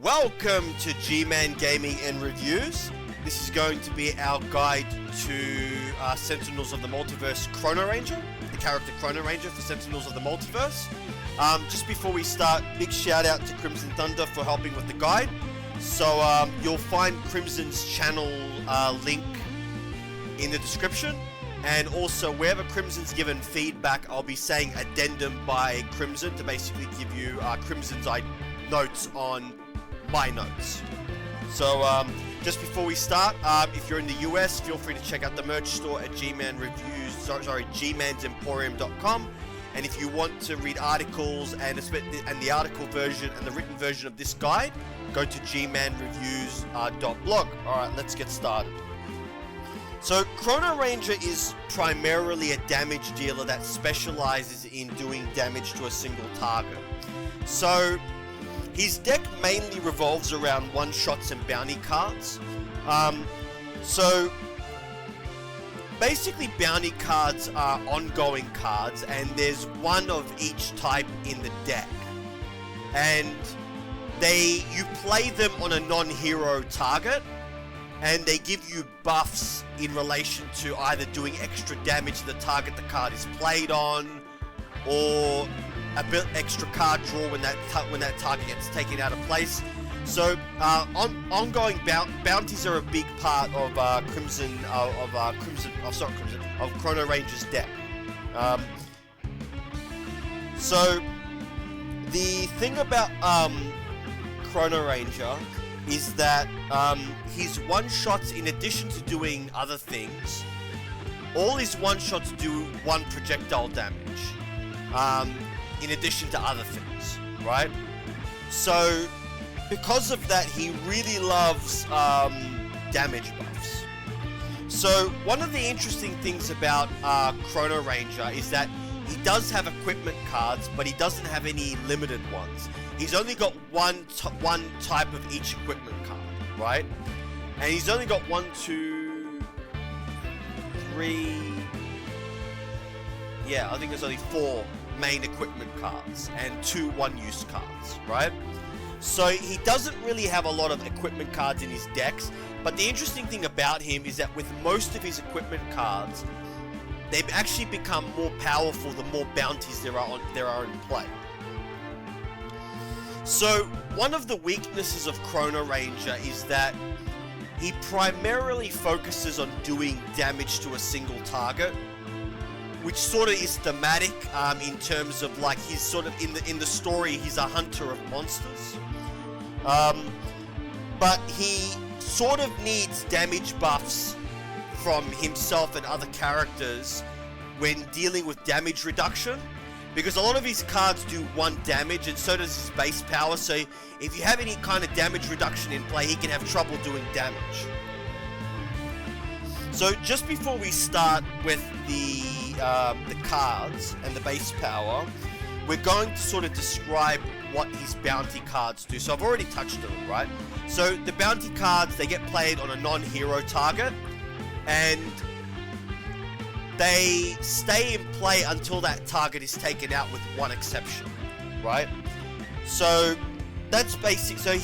Welcome to G-Man Gaming and Reviews. This is going to be our guide to Sentinels of the Multiverse Chrono Ranger, the character Chrono Ranger for Sentinels of the Multiverse. Just before we start, big shout out to Crimson Thunder for helping with the guide. So you'll find Crimson's channel link in the description, and also wherever Crimson's given feedback, I'll be saying addendum by Crimson to basically give you Crimson's notes on my notes. So just before we start, if you're in the US, feel free to check out the merch store at gmansemporium.com. And if you want to read articles and the article version and the written version of this guide, go to gmanreviews.blog. Alright, let's get started. So Chrono Ranger is primarily a damage dealer that specializes in doing damage to a single target. So his deck mainly revolves around one-shots and bounty cards. So basically bounty cards are ongoing cards, and there's one of each type in the deck. And you play them on a non-hero target, and they give you buffs in relation to either doing extra damage to the target the card is played on, or a bit extra card draw when that target gets taken out of place. So ongoing bounties are a big part of Chrono Ranger's deck. So the thing about Chrono Ranger is that his one-shots, in addition to doing other things, all his one-shots do one projectile damage, in addition to other things, right? So because of that, he really loves damage buffs. So one of the interesting things about Chrono Ranger is that he does have equipment cards, but he doesn't have any limited ones. He's only got one type of each equipment card, right? And he's only got 1, 2, 3... Yeah, I think there's only 4 main equipment cards and 2 one-use cards, right? So he doesn't really have a lot of equipment cards in his decks, but the interesting thing about him is that with most of his equipment cards, they've actually become more powerful the more bounties there are in play. So one of the weaknesses of Chrono Ranger is that he primarily focuses on doing damage to a single target, which sort of is thematic in terms of, like, he's sort of in the story he's a hunter of monsters, but he sort of needs damage buffs from himself and other characters when dealing with damage reduction, because a lot of his cards do 1 damage, and so does his base power. So if you have any kind of damage reduction in play, he can have trouble doing damage. So just before we start with the cards and the base power, we're going to sort of describe what his bounty cards do. So I've already touched on it, right? So the bounty cards, they get played on a non-hero target, and they stay in play until that target is taken out, with one exception, right? So that's basic. So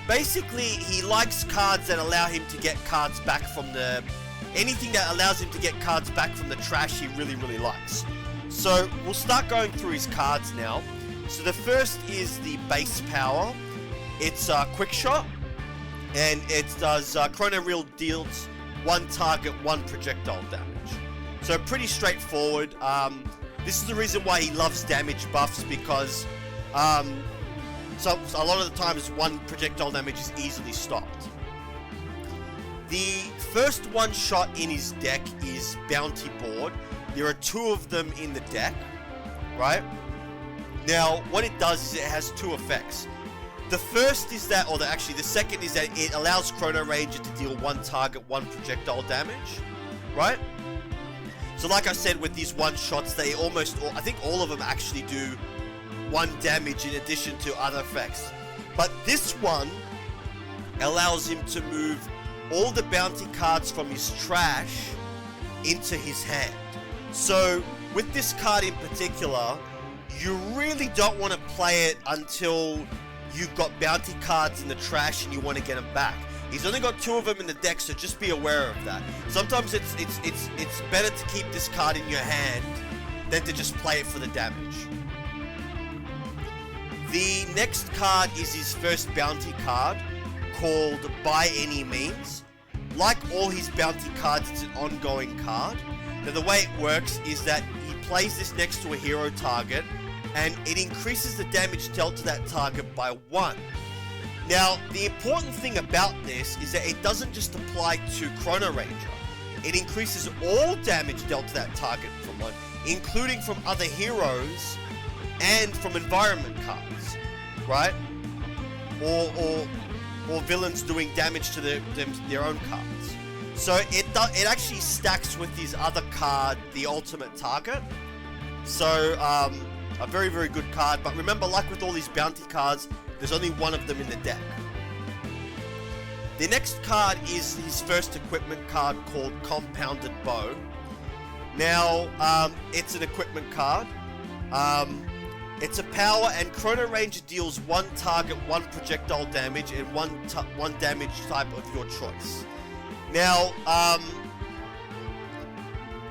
basically he likes cards that allow him to get cards back from anything that allows him to get cards back from the trash he really, really likes. So we'll start going through his cards now. So the first is the base power. It's quick shot, and it does Chrono Reel deals 1 target, 1 projectile damage. So pretty straightforward. This is the reason why he loves damage buffs, because so a lot of the times 1 projectile damage is easily stopped. The first one-shot in his deck is Bounty Board. There are 2 of them in the deck, right? Now, what it does is it has 2 effects. The first is that, the second is that it allows Chrono Ranger to deal 1 target, 1 projectile damage, right? So like I said, with these one-shots, I think all of them actually do 1 damage in addition to other effects. But this one allows him to move all the bounty cards from his trash into his hand. So with this card in particular, you really don't want to play it until you've got bounty cards in the trash and you want to get them back. He's only got 2 of them in the deck, so just be aware of that. Sometimes it's better to keep this card in your hand than to just play it for the damage. The next card is his first bounty card, called By Any Means. Like all his bounty cards, it's an ongoing card. Now the way it works is that he plays this next to a hero target, and it increases the damage dealt to that target by 1. Now, the important thing about this is that it doesn't just apply to Chrono Ranger. It increases all damage dealt to that target from 1, including from other heroes and from environment cards, right? Or villains doing damage to their own cards. So it actually stacks with his other card, the Ultimate Target. So a very, very good card. But remember, like with all these bounty cards, there's only 1 of them in the deck. The next card is his first equipment card called Compounded Bow. Now, it's an equipment card. It's a power, and Chrono Ranger deals 1 target, 1 projectile damage, and 1 damage type of your choice. Now,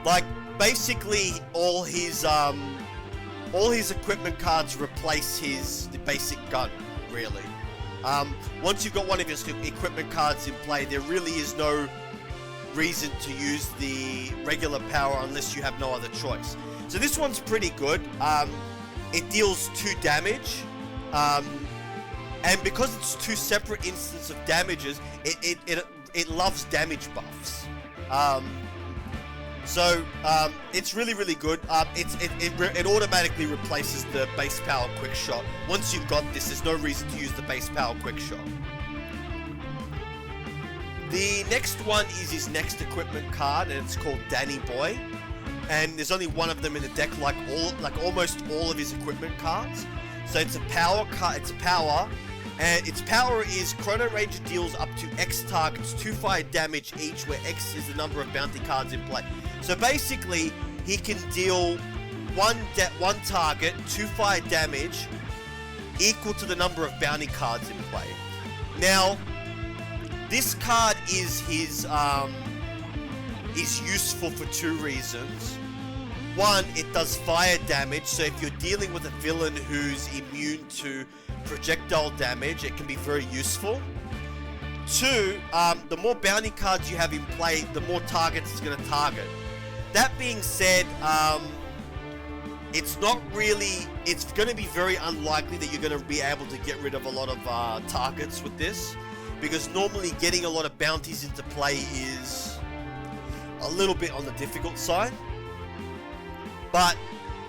like, basically all his equipment cards replace the basic gun, really. Once you've got one of his equipment cards in play, there really is no reason to use the regular power unless you have no other choice. So this one's pretty good. It deals 2 damage, and because it's 2 separate instances of damages, it loves damage buffs. It's really, really good. It automatically replaces the base power quick shot. Once you've got this, there's no reason to use the base power quick shot. The next one is his next equipment card, and it's called Danny Boy. And there's only 1 of them in the deck, like almost all of his equipment cards. So it's a power card. It's a power, and its power is Chrono Ranger deals up to X targets 2 fire damage each, where X is the number of bounty cards in play. So basically, he can deal one target 2 fire damage equal to the number of bounty cards in play. Now, this card is useful for 2 reasons. 1, it does fire damage, so if you're dealing with a villain who's immune to projectile damage, it can be very useful. 2, the more bounty cards you have in play, the more targets it's going to target. That being said, it's going to be very unlikely that you're going to be able to get rid of a lot of targets with this, because normally getting a lot of bounties into play is a little bit on the difficult side. But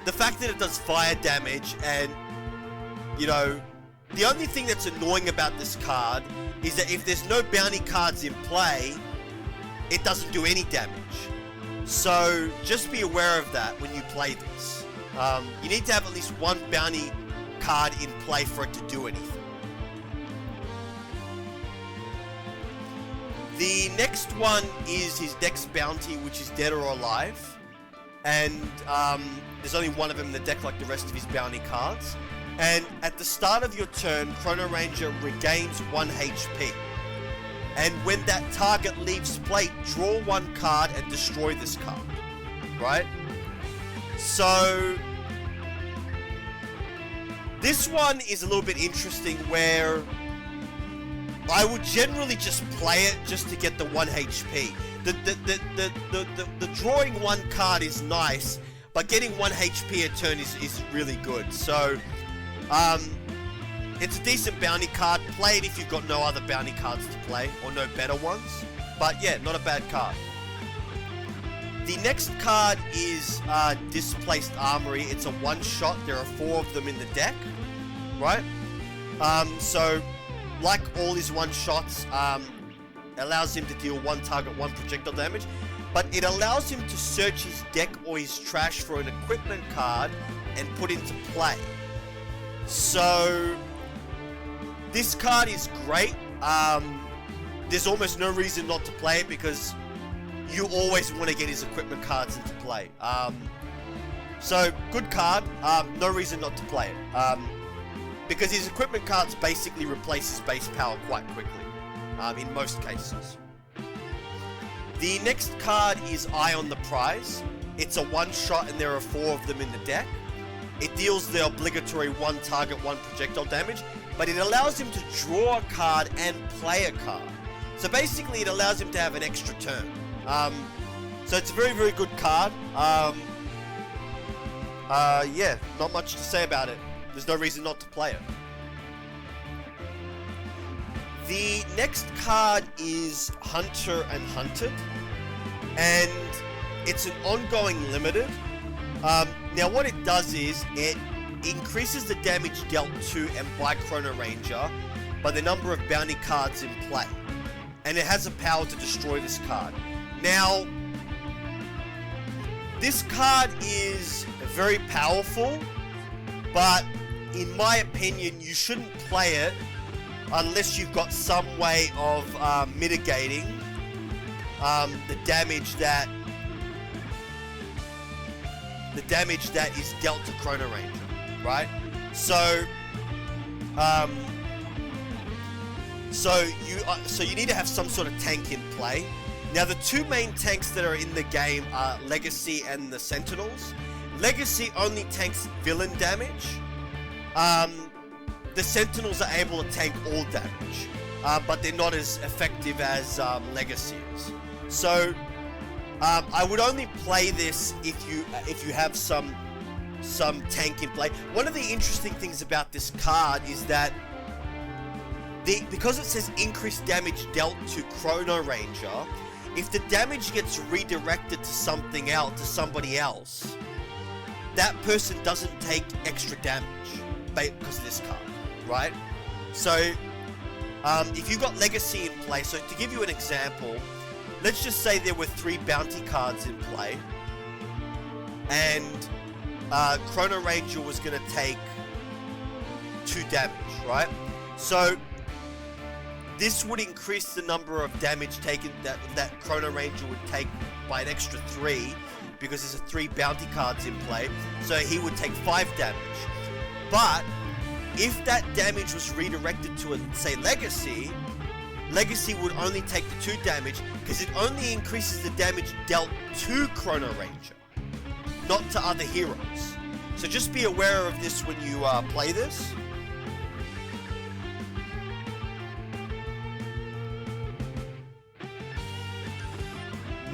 the fact that it does fire damage, and the only thing that's annoying about this card is that if there's no bounty cards in play, it doesn't do any damage. So just be aware of that when you play this. You need to have at least 1 bounty card in play for it to do anything. The next one is his next bounty, which is Dead or Alive. And there's only 1 of them in the deck like the rest of his bounty cards. And at the start of your turn, Chrono Ranger regains 1 HP. And when that target leaves play, draw 1 card and destroy this card. Right? So this one is a little bit interesting, where I would generally just play it just to get the 1 HP. The drawing 1 card is nice, but getting 1 HP a turn is really good. So, it's a decent bounty card. Play it if you've got no other bounty cards to play, or no better ones. But yeah, not a bad card. The next card is Displaced Armory. It's a 1-shot. There are 4 of them in the deck, right? So, like all his 1-shots, allows him to deal 1 target, 1 projectile damage, but it allows him to search his deck or his trash for an equipment card and put into play. So this card is great. There's almost no reason not to play it, because you always want to get his equipment cards into play. So good card. No reason not to play it. because his equipment cards basically replace his base power quite quickly, in most cases. The next card is Eye on the Prize. It's a one-shot and there are 4 of them in the deck. It deals the obligatory 1 target, 1 projectile damage, but it allows him to draw a card and play a card. So basically it allows him to have an extra turn. So it's a very, very good card. Yeah, not much to say about it. There's no reason not to play it. The next card is Hunter and Hunted, and it's an ongoing limited. Now what it does is it increases the damage dealt to and by Chrono Ranger by the number of bounty cards in play, and it has the power to destroy this card. Now, this card is very powerful, but in my opinion, you shouldn't play it unless you've got some way of mitigating the damage that is dealt to Chrono Ranger, right? So you need to have some sort of tank in play. Now, the 2 main tanks that are in the game are Legacy and the Sentinels. Legacy only tanks villain damage. The Sentinels are able to tank all damage, but they're not as effective as Legacy is. So, I would only play this if you have some tank in play. One of the interesting things about this card is that because it says increased damage dealt to Chrono Ranger, if the damage gets redirected to something else, to somebody else, that person doesn't take extra damage because of this card, right? So, if you've got Legacy in play, so to give you an example, let's just say there were 3 bounty cards in play, and Chrono Ranger was going to take 2 damage, right? So, this would increase the number of damage taken that Chrono Ranger would take by an extra 3, because there's 3 bounty cards in play, so he would take 5 damage. But if that damage was redirected to, say, Legacy would only take the 2 damage, because it only increases the damage dealt to Chrono Ranger, not to other heroes. So just be aware of this when you play this.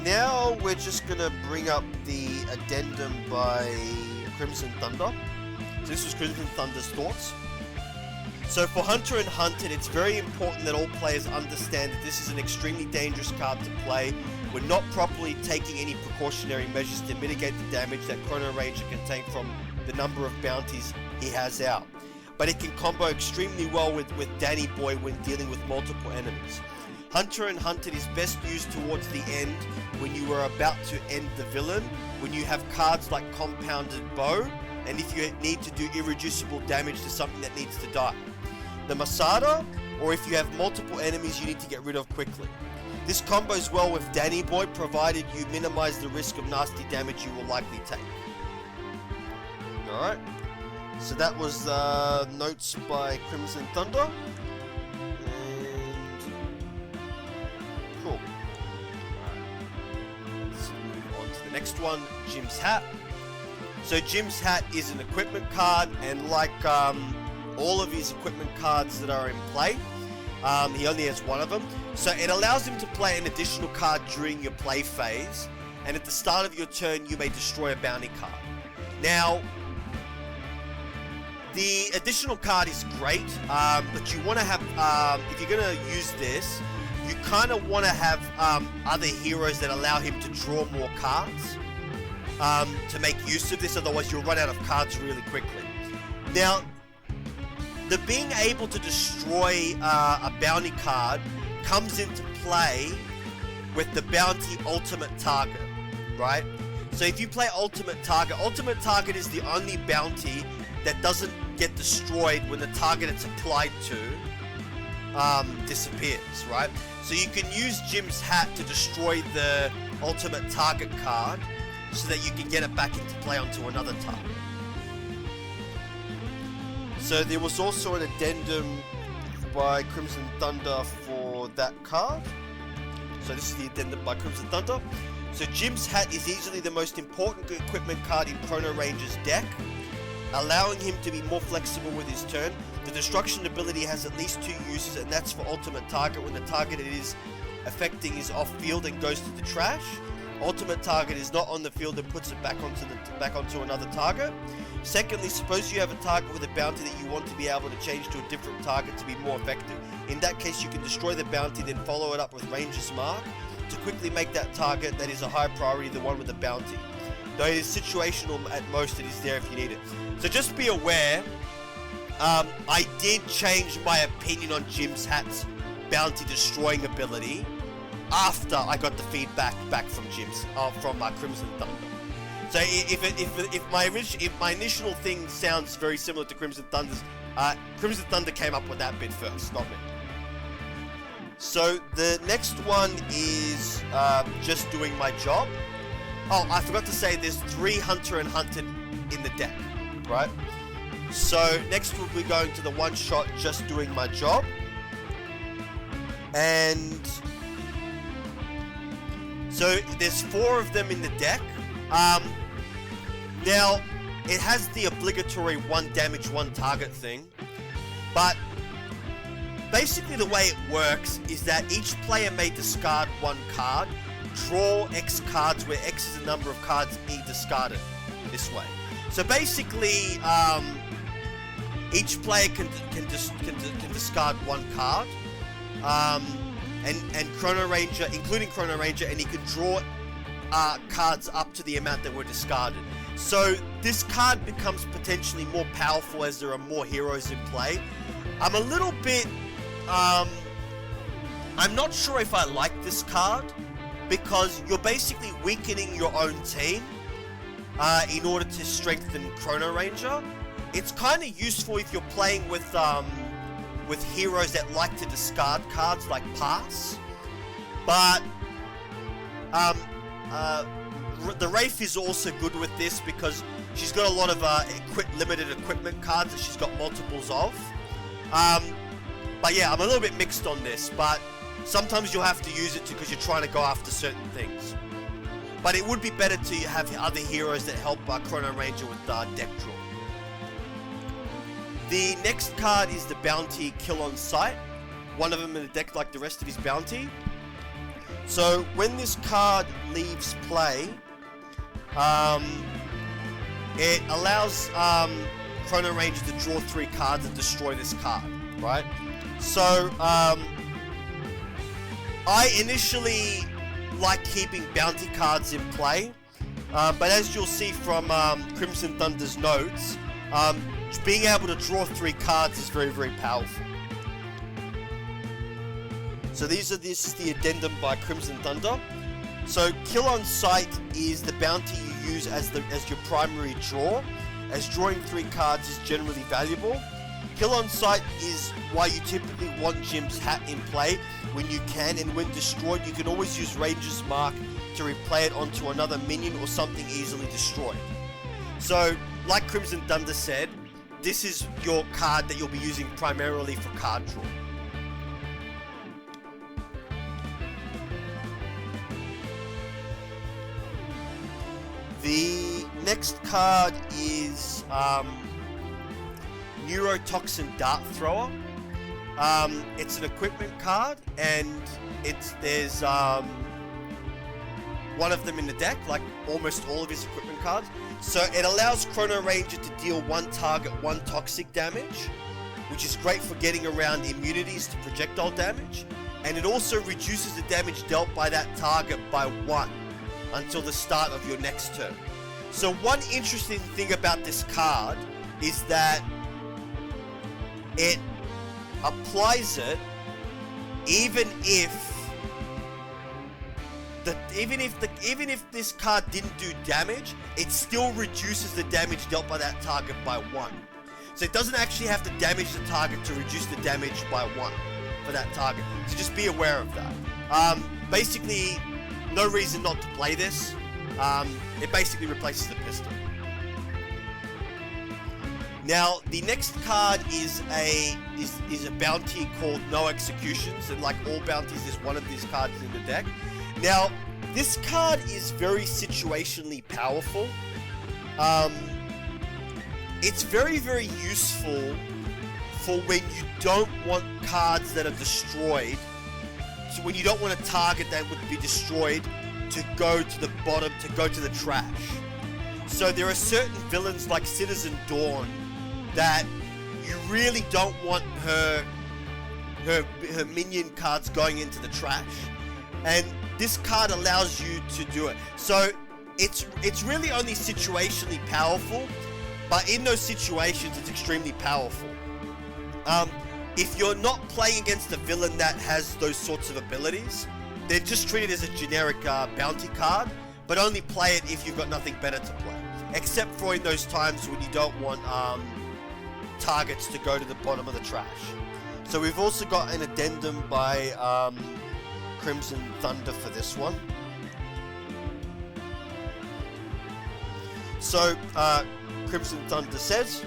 Now we're just gonna bring up the addendum by Crimson Thunder. So this was Crimson Thunder's thoughts. So for Hunter and Hunted, it's very important that all players understand that this is an extremely dangerous card to play. We're not properly taking any precautionary measures to mitigate the damage that Chrono Ranger can take from the number of bounties he has out. But it can combo extremely well with Danny Boy when dealing with multiple enemies. Hunter and Hunted is best used towards the end when you are about to end the villain, when you have cards like Compounded Bow, and if you need to do irreducible damage to something that needs to die. The Masada, or if you have multiple enemies you need to get rid of quickly. This combos well with Danny Boy, provided you minimize the risk of nasty damage you will likely take. Alright, so that was notes by Crimson Thunder. Cool. Alright. Let's move on to the next one, Jim's Hat. So Jim's Hat is an equipment card, and like all of his equipment cards that are in play, he only has 1 of them. So it allows him to play an additional card during your play phase, and at the start of your turn you may destroy a bounty card. Now, the additional card is great, but you want to have, if you're going to use this, you kind of want to have other heroes that allow him to draw more cards to make use of this, otherwise you'll run out of cards really quickly. Now, the being able to destroy a bounty card comes into play with the bounty ultimate target, right? So if you play ultimate target is the only bounty that doesn't get destroyed when the target it's applied to disappears, right? So you can use Jim's Hat to destroy the ultimate target card so that you can get it back into play onto another target. So there was also an addendum by Crimson Thunder for that card. So this is the addendum by Crimson Thunder. So Jim's Hat is easily the most important equipment card in Chrono Ranger's deck, allowing him to be more flexible with his turn. The destruction ability has at least 2 uses, and that's for ultimate target when the target it is affecting is off field and goes to the trash. Ultimate target is not on the field and puts it back onto another target. Secondly, suppose you have a target with a bounty that you want to be able to change to a different target to be more effective. In that case, you can destroy the bounty, then follow it up with Ranger's Mark to quickly make that target that is a higher priority the one with the bounty. Though it is situational at most, it is there if you need it. So just be aware, I did change my opinion on Jim's Hat's bounty destroying ability after I got the feedback back from Crimson Thunder. So if my initial thing sounds very similar to Crimson Thunder's, Crimson Thunder came up with that bit first, not me. So the next one is just doing my job. Oh, I forgot to say there's 3 Hunter and Hunted in the deck, right? So next we'll be going to the one-shot just doing my job. And so there's 4 of them in the deck. Now, it has the obligatory 1 damage, 1 target thing, but basically the way it works is that each player may discard 1 card, draw X cards where X is the number of cards he discarded, this way. So basically, each player can discard 1 card, and Chrono Ranger, including Chrono Ranger, and he can draw cards up to the amount that were discarded. So this card becomes potentially more powerful as there are more heroes in play. I'm a little bit, I'm not sure if I like this card, because you're basically weakening your own team in order to strengthen Chrono Ranger. It's kind of useful if you're playing with heroes that like to discard cards like Pass, but the Wraith is also good with this because she's got a lot of limited equipment cards that she's got multiples of. But yeah, I'm a little bit mixed on this, but sometimes you'll have to use it because you're trying to go after certain things. But it would be better to have other heroes that help Chrono Ranger with deck draw. The next card is the Bounty Kill on Sight. One of them in the deck like the rest of his bounty. So when this card leaves play, it allows Chrono Ranger to draw 3 cards and destroy this card, right? So I initially like keeping bounty cards in play, but as you'll see from Crimson Thunder's notes, being able to draw 3 cards is very, very powerful. So this is the addendum by Crimson Thunder. So Kill on Sight is the bounty you use as your primary draw, as drawing 3 cards is generally valuable. Kill on Sight is why you typically want Jim's Hat in play when you can, and when destroyed you can always use Ranger's Mark to replay it onto another minion or something easily destroyed. So, like Crimson Thunder said, this is your card that you'll be using primarily for card draw. The next card is Neurotoxin Dart Thrower. It's an equipment card, and there's one of them in the deck, like almost all of his equipment cards. So it allows Chrono Ranger to deal 1 target, 1 toxic damage, which is great for getting around immunities to projectile damage, and it also reduces the damage dealt by that target by 1 until the start of your next turn. So one interesting thing about this card is that it applies it even if this card didn't do damage, it still reduces the damage dealt by that target by 1. So it doesn't actually have to damage the target to reduce the damage by 1 for that target. So just be aware of that. Basically, no reason not to play this. It basically replaces the pistol. Now, the next card is a bounty called No Executions, and like all bounties, there's one of these cards in the deck. Now, this card is very situationally powerful. It's very, very useful for when you don't want cards that are destroyed. So when you don't want a target that would be destroyed to go to the bottom, to go to the trash. So there are certain villains like Citizen Dawn that you really don't want her minion cards going into the trash. And this card allows you to do it. So it's really only situationally powerful, but in those situations it's extremely powerful. If you're not playing against a villain that has those sorts of abilities, then just treat it as a generic bounty card, but only play it if you've got nothing better to play. Except for in those times when you don't want targets to go to the bottom of the trash. So we've also got an addendum by Crimson Thunder for this one. So Crimson Thunder says,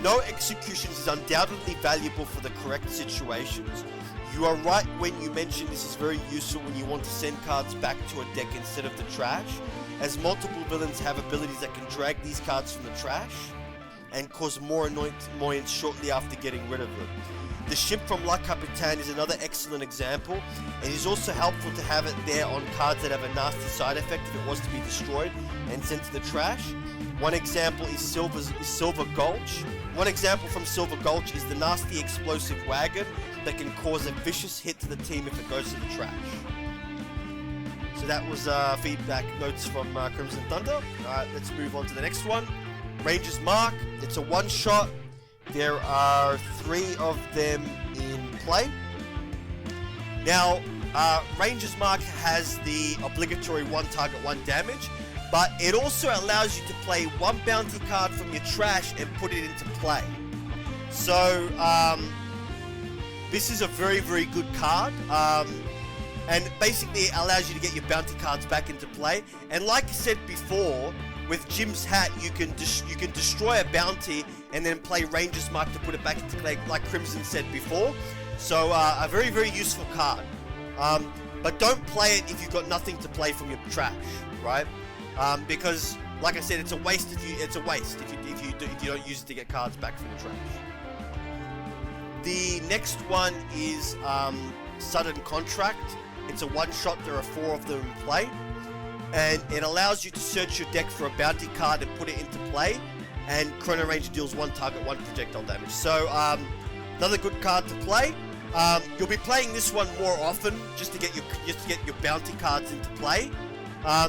No Executions is undoubtedly valuable for the correct situations. You are right when you mention this is very useful when you want to send cards back to a deck instead of the trash, as multiple villains have abilities that can drag these cards from the trash and cause more annoyance shortly after getting rid of them. The ship from La Capitane is another excellent example, and it is also helpful to have it there on cards that have a nasty side effect if it was to be destroyed and sent to the trash. One example is Silver Gulch. One example from Silver Gulch is the nasty explosive wagon that can cause a vicious hit to the team if it goes to the trash. So that was feedback notes from Crimson Thunder. Alright, let's move on to the next one. Ranger's Mark. It's a one-shot. There are 3 of them in play. Now, Ranger's Mark has the obligatory 1 target, 1 damage, but it also allows you to play 1 bounty card from your trash and put it into play. So, this is a very, very good card. And basically it allows you to get your bounty cards back into play. And like I said before, with Jim's Hat, you can destroy a bounty and then play Ranger's Mark to put it back into play, like Crimson said before. So a very, very useful card. But don't play it if you've got nothing to play from your trash, right? Because, like I said, it's a waste if you don't use it to get cards back from the trash. The next one is Sudden Contract. It's a one-shot. There are 4 of them in play. And it allows you to search your deck for a bounty card and put it into play. And Chrono Ranger deals 1 target, 1 projectile damage. So, another good card to play. You'll be playing this one more often just to get your bounty cards into play.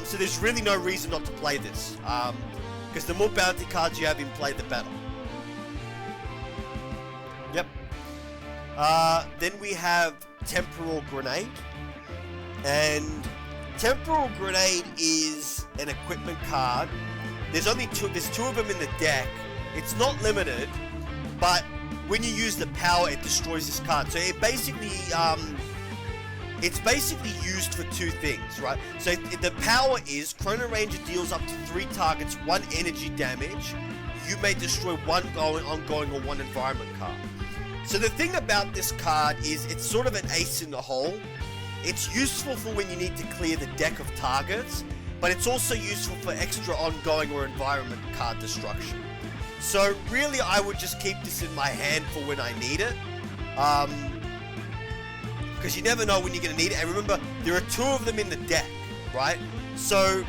So there's really no reason not to play this. Because the more bounty cards you have in play, the better. Yep. Then we have Temporal Grenade. And Temporal Grenade is an equipment card. There's 2 of them in the deck. It's not limited, but when you use the power, it destroys this card. So it basically, it's basically used for 2 things, right? So the power is Chrono Ranger deals up to 3 targets 1 energy damage. You may destroy 1 ongoing or 1 environment card. So the thing about this card is it's sort of an ace in the hole. It's useful for when you need to clear the deck of targets, but it's also useful for extra ongoing or environment card destruction. So really, I would just keep this in my hand for when I need it. Because you never know when you're going to need it. And remember, there are 2 of them in the deck, right? So,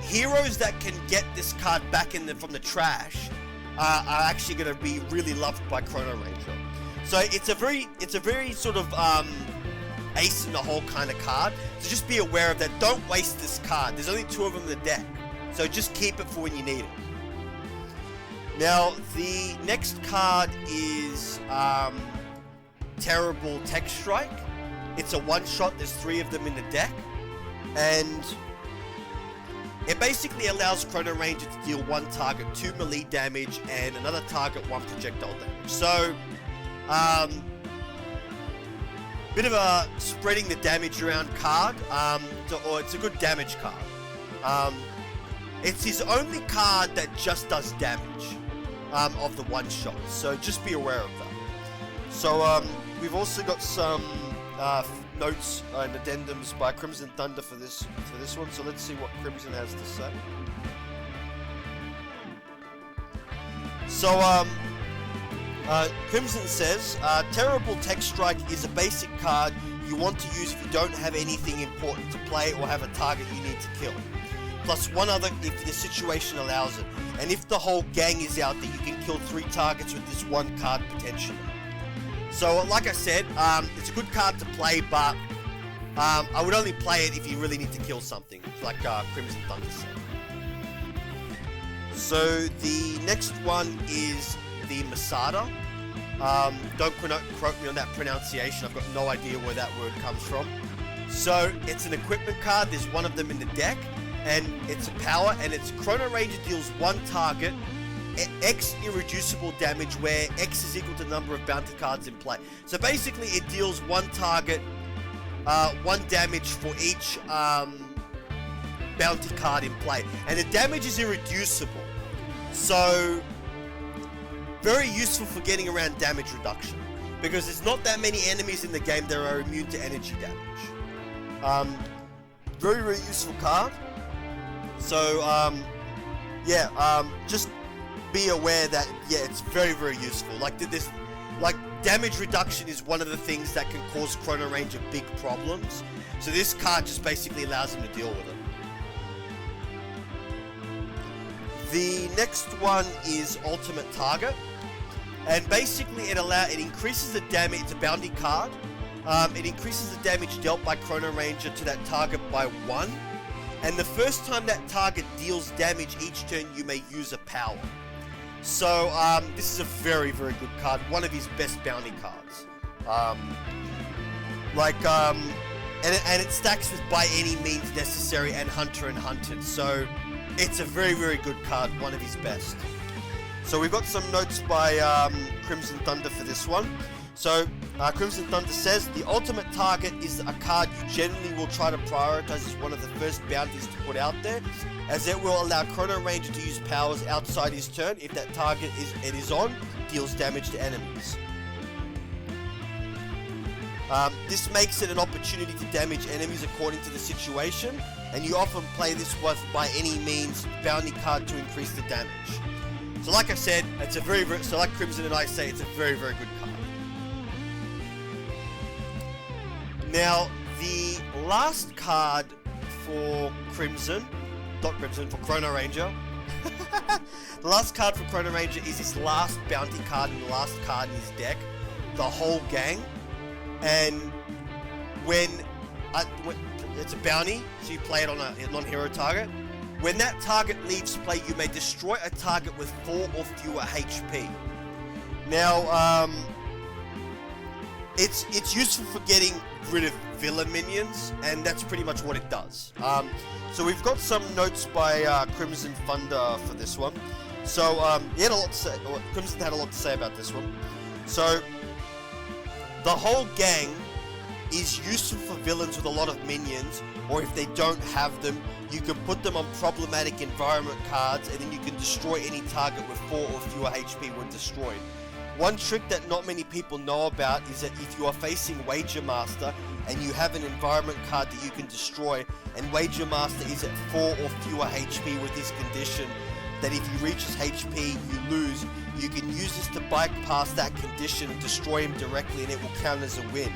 heroes that can get this card back from the trash are actually going to be really loved by Chrono Ranger. So it's a very sort of ace in the hole kind of card. So just be aware of that. Don't waste this card. There's only 2 of them in the deck. So just keep it for when you need it. Now, the next card is Terrible Tech Strike. It's a one-shot. There's 3 of them in the deck. And it basically allows Chrono Ranger to deal 1 target 2 melee damage and another target 1 projectile damage. So, bit of a spreading the damage around card, or it's a good damage card. It's his only card that just does damage of the one shot. So just be aware of that. So we've also got some notes and addendums by Crimson Thunder for this one. So let's see what Crimson has to say. So Crimson says, Terrible Tech Strike is a basic card you want to use if you don't have anything important to play or have a target you need to kill. Plus one other if the situation allows it. And if the whole gang is out there, you can kill 3 targets with this one card potentially. So like I said, it's a good card to play, but I would only play it if you really need to kill something, like Crimson Thunder said. So the next one is the Masada. Don't quote me on that pronunciation. I've got no idea where that word comes from. So it's an equipment card. There's one of them in the deck, and it's a power, and it's Chrono Ranger deals 1 target, X irreducible damage, where X is equal to the number of bounty cards in play. So basically, it deals 1 target, 1 damage for each bounty card in play, and the damage is irreducible. So very useful for getting around damage reduction, because there's not that many enemies in the game that are immune to energy damage. Very, very useful card. So, just be aware that, it's very, very useful. Like damage reduction is one of the things that can cause Chrono Ranger big problems. So this card just basically allows him to deal with it. The next one is Ultimate Target. And basically it increases the damage. It's a bounty card. It increases the damage dealt by Chrono Ranger to that target by 1. And the first time that target deals damage each turn, you may use a power. So this is a very, very good card. One of his best bounty cards. And it stacks with By Any Means Necessary and Hunter and Hunted. So it's a very, very good card. One of his best. So we've got some notes by Crimson Thunder for this one. So Crimson Thunder says, the ultimate target is a card you generally will try to prioritize as one of the first bounties to put out there, as it will allow Chrono Ranger to use powers outside his turn if that target is on, deals damage to enemies. This makes it an opportunity to damage enemies according to the situation, and you often play this with By Any Means bounty card to increase the damage. So like I said, it's a very, very, so like Crimson and I say, it's a very, very good card. Now, the last card for Crimson, not Crimson, for Chrono Ranger. The last card for Chrono Ranger is his last bounty card and the last card in his deck, the Whole Gang. And when it's a bounty, so you play it on a non-hero target. When that target leaves play, you may destroy a target with 4 or fewer HP. Now, it's useful for getting rid of villain minions, and that's pretty much what it does. So we've got some notes by Crimson Thunder for this one. So he had a lot to say. Crimson had a lot to say about this one. So the Whole Gang is useful for villains with a lot of minions, or if they don't have them, you can put them on problematic environment cards, and then you can destroy any target with 4 or fewer HP when destroyed. One trick that not many people know about is that if you are facing Wager Master and you have an environment card that you can destroy, and Wager Master is at 4 or fewer HP with this condition, that if he reaches HP, you lose, you can use this to bypass that condition and destroy him directly, and it will count as a win.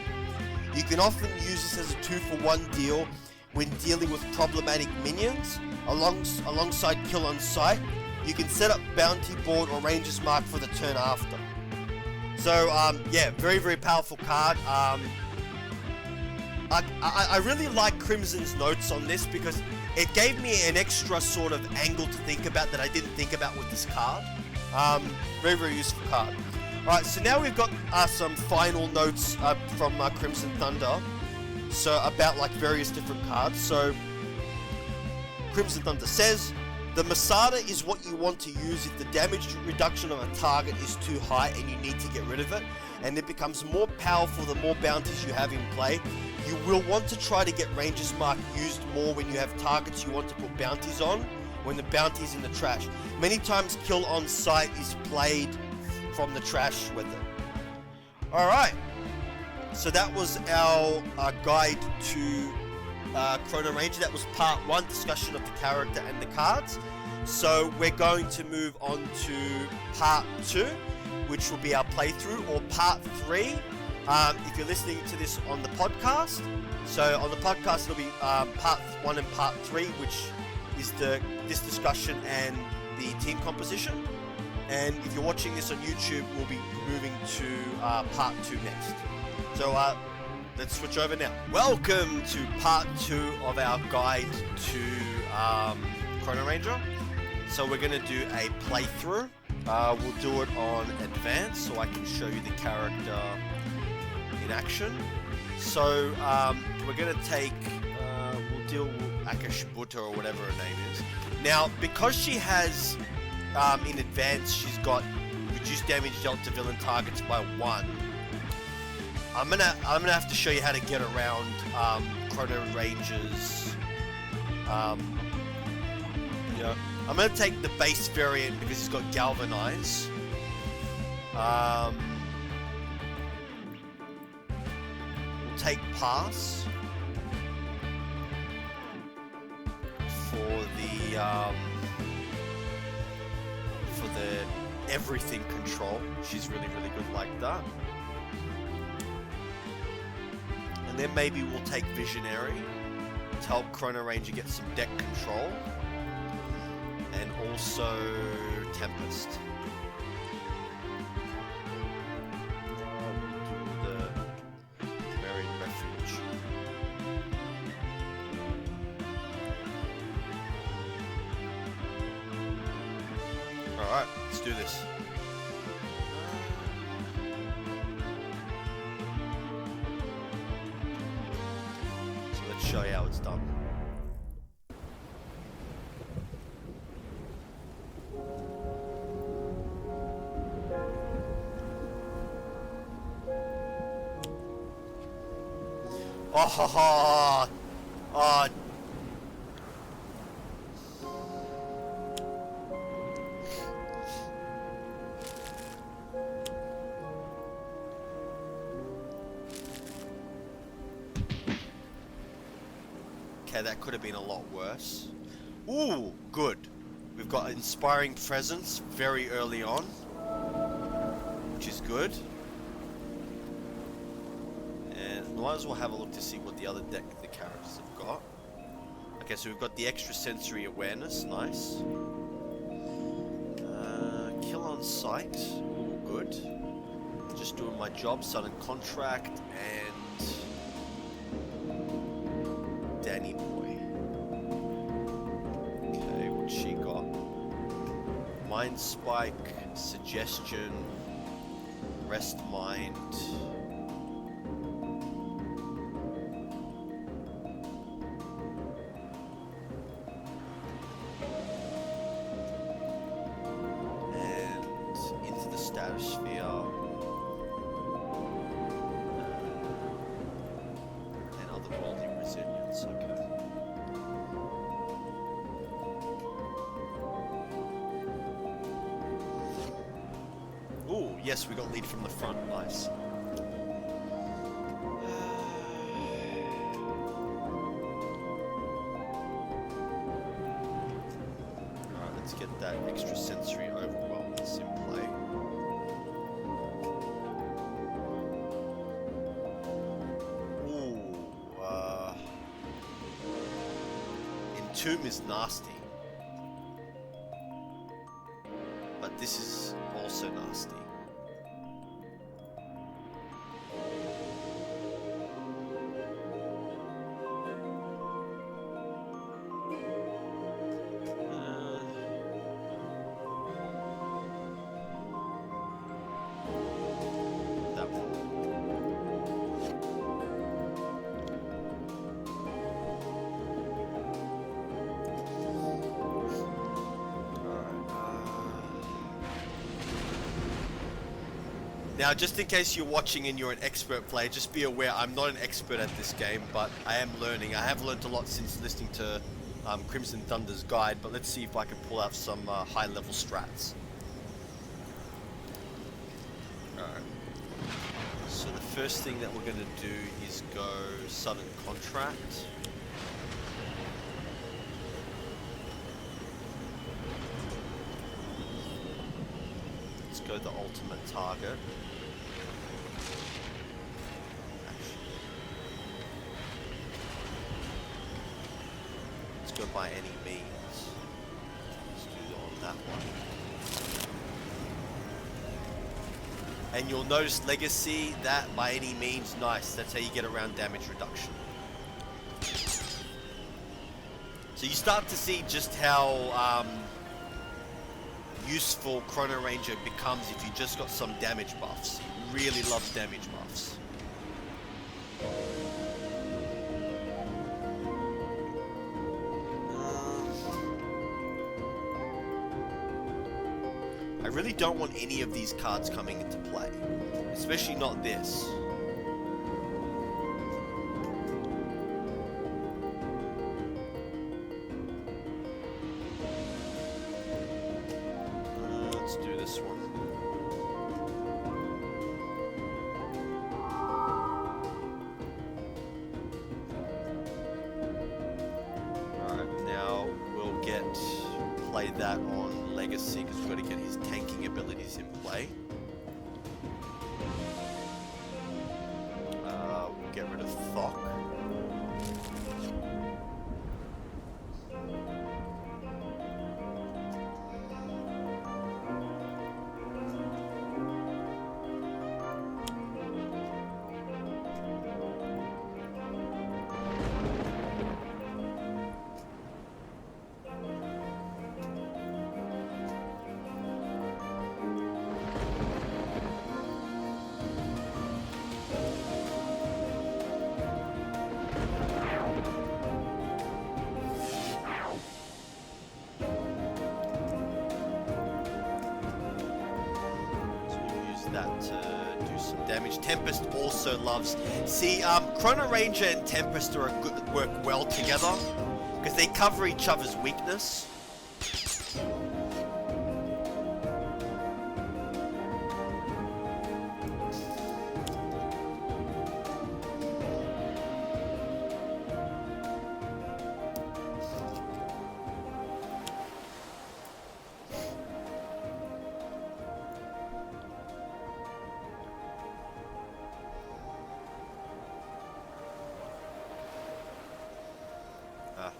You can often use this as a 2-for-1 deal when dealing with problematic minions, alongside Kill on Sight. You can set up Bounty Board or Ranger's Mark for the turn after. So, yeah, very, very powerful card. I really like Crimson's notes on this because it gave me an extra sort of angle to think about that I didn't think about with this card. Very, very useful card. Alright, so now we've got some final notes from Crimson Thunder. So, about like various different cards. So, Crimson Thunder says, the Masada is what you want to use if the damage reduction of a target is too high and you need to get rid of it, and it becomes more powerful the more bounties you have in play. You will want to try to get Ranger's Mark used more when you have targets you want to put bounties on, when the bounty is in the trash. Many times kill on sight is played from the trash with it. Alright, so that was our guide to Chrono Ranger. That was part 1, discussion of the character and the cards. So we're going to move on to part 2, which will be our playthrough, or part 3 if you're listening to this on the podcast. So on the podcast it'll be part 1 and part 3, which is this discussion and the team composition. And if you're watching this on YouTube, we'll be moving to part 2 next. So let's switch over now. Welcome to part 2 of our guide to Chrono Ranger. So we're going to do a playthrough. We'll do it on advanced so I can show you the character in action. So we're going to take, we'll deal with Akashbuta or whatever her name is. Now, because she has, in advance, she's got reduced damage dealt to villain targets by 1. I'm gonna have to show you how to get around Chrono Ranger's. I'm gonna take the base variant because he's got Galvanize. We'll take Pass for the everything control. She's really good like that. And then maybe we'll take Visionary to help Chrono Ranger get some deck control. And also Tempest. We'll do the Buried Refuge. Alright, let's do this. So let's show you how it's done. Oh, okay, that could have been a lot worse. Ooh, good. We've got Inspiring Presence very early on, which is good. Might as well have a look to see what the other deck the characters have got. Okay, so we've got the extra sensory awareness, nice. Kill on sight, ooh, good. Just doing my job, Sudden Contract, and Danny Boy. Okay, what's she got? Mind Spike, Suggestion, Rest Mind. Yes, we got lead from the front, nice. Alright, let's get that extra sensory overwhelmness in play. Ooh, Entomb is nasty. But this is also nasty. Now, just in case you're watching and you're an expert player, just be aware I'm not an expert at this game, but I am learning. I have learned a lot since listening to Crimson Thunder's guide, but let's see if I can pull out some high-level strats. Alright. So the first thing that we're going to do is go Sudden Contract. Let's go the ultimate target. Go by any means. Let's do it on that one. And you'll notice Legacy, that by any means, nice. That's how you get around damage reduction. So you start to see just how useful Chrono Ranger becomes if you just got some damage buffs. He really loves damage buffs. I really don't want any of these cards coming into play, especially not this. Let's do this one. Alright, now we'll play that on Legacy, because we've got to get his tanking abilities in play. We'll get rid of Thok. That to do some damage. Tempest also loves. See, Chrono Ranger and Tempest are work well together because they cover each other's weakness.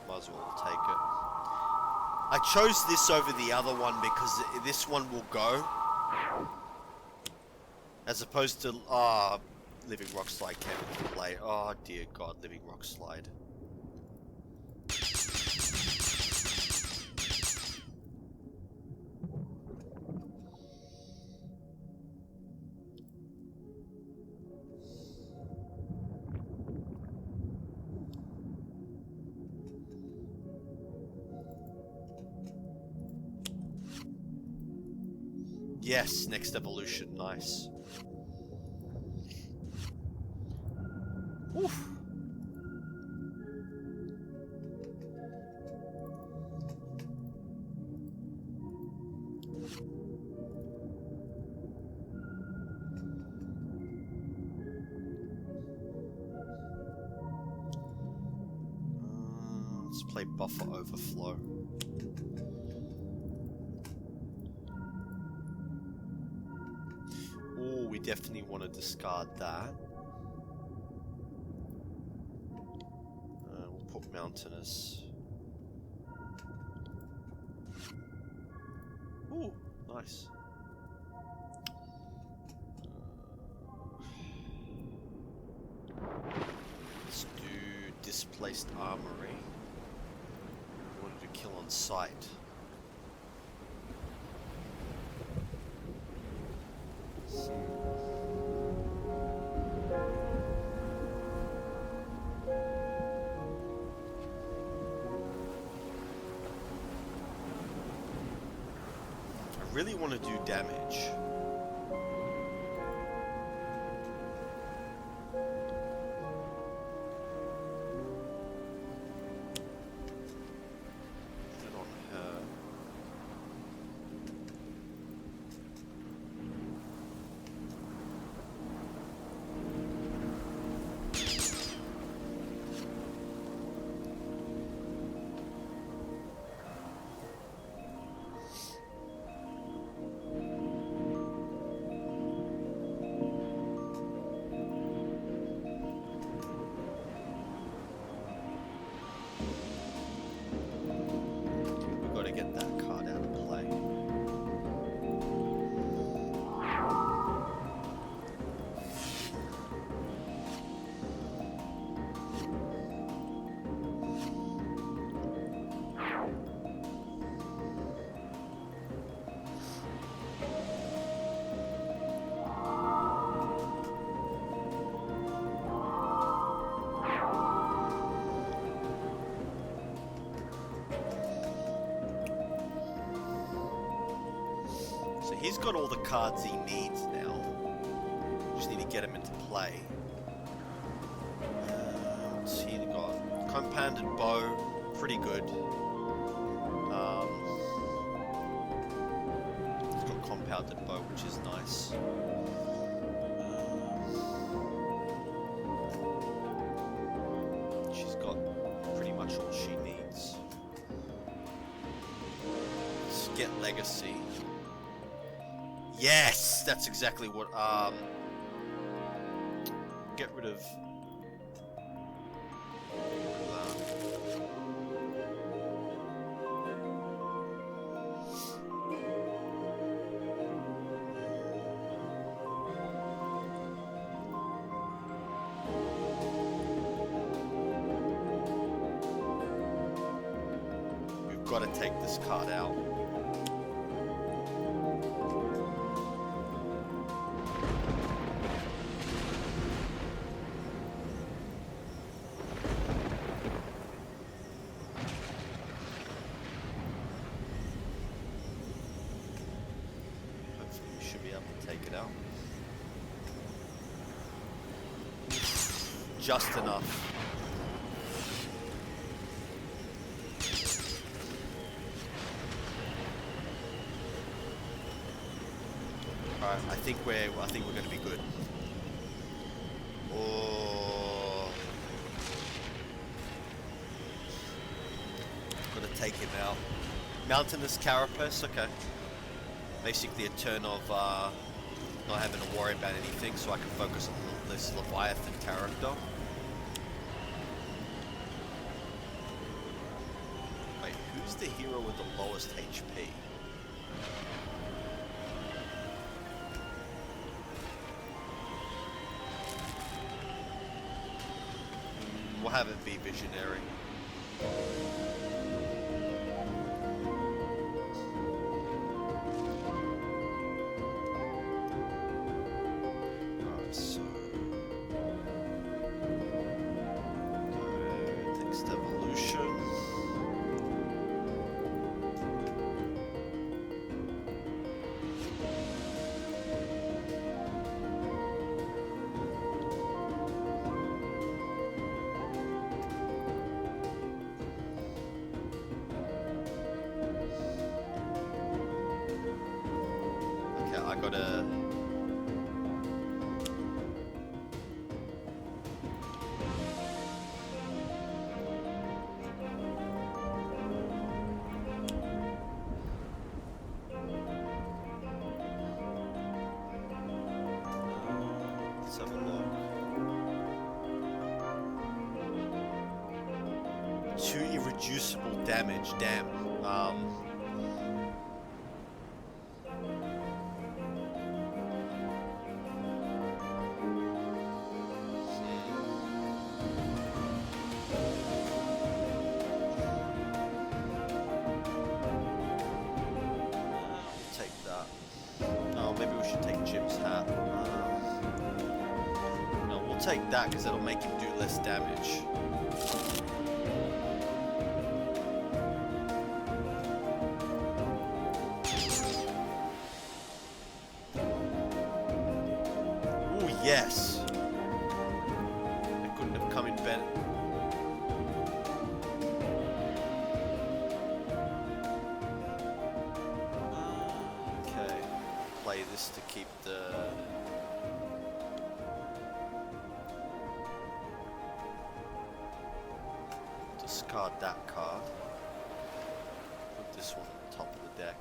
Might as well take it. I chose this over the other one because this one will go. As opposed to, Living Rock Slide came into play. Oh dear God, Living Rock Slide. Yes, next evolution, nice. Oof. Let's play Buffer Overflow. Oh, we definitely want to discard that. We'll put Mountainous. Ooh, nice. Let's do Displaced Armory. We wanted to kill on sight. I really want to do damage. he's got all the cards he needs now. Just need to get him into play. What's he got? Compounded bow, pretty good. He's got compounded bow, which is nice. She's got pretty much all she needs. Let's get legacy. Yes, that's exactly what. Get rid of. We've got to take this card out. Take it out. Just enough. Alright, I think we're going to be good. Oh, gotta take him out. Mountainous Carapace, okay. Basically a turn of not having to worry about anything, so I can focus on this Leviathan character. Wait, who's the hero with the lowest HP? We'll have it be Visionary. I gotta... Let's have a look. 2 irreducible damage, damn. Take that because it'll make him do less damage. Ooh, yes. I couldn't have come in better. Okay. Play this to keep the... Discard that card. Put this one on the top of the deck.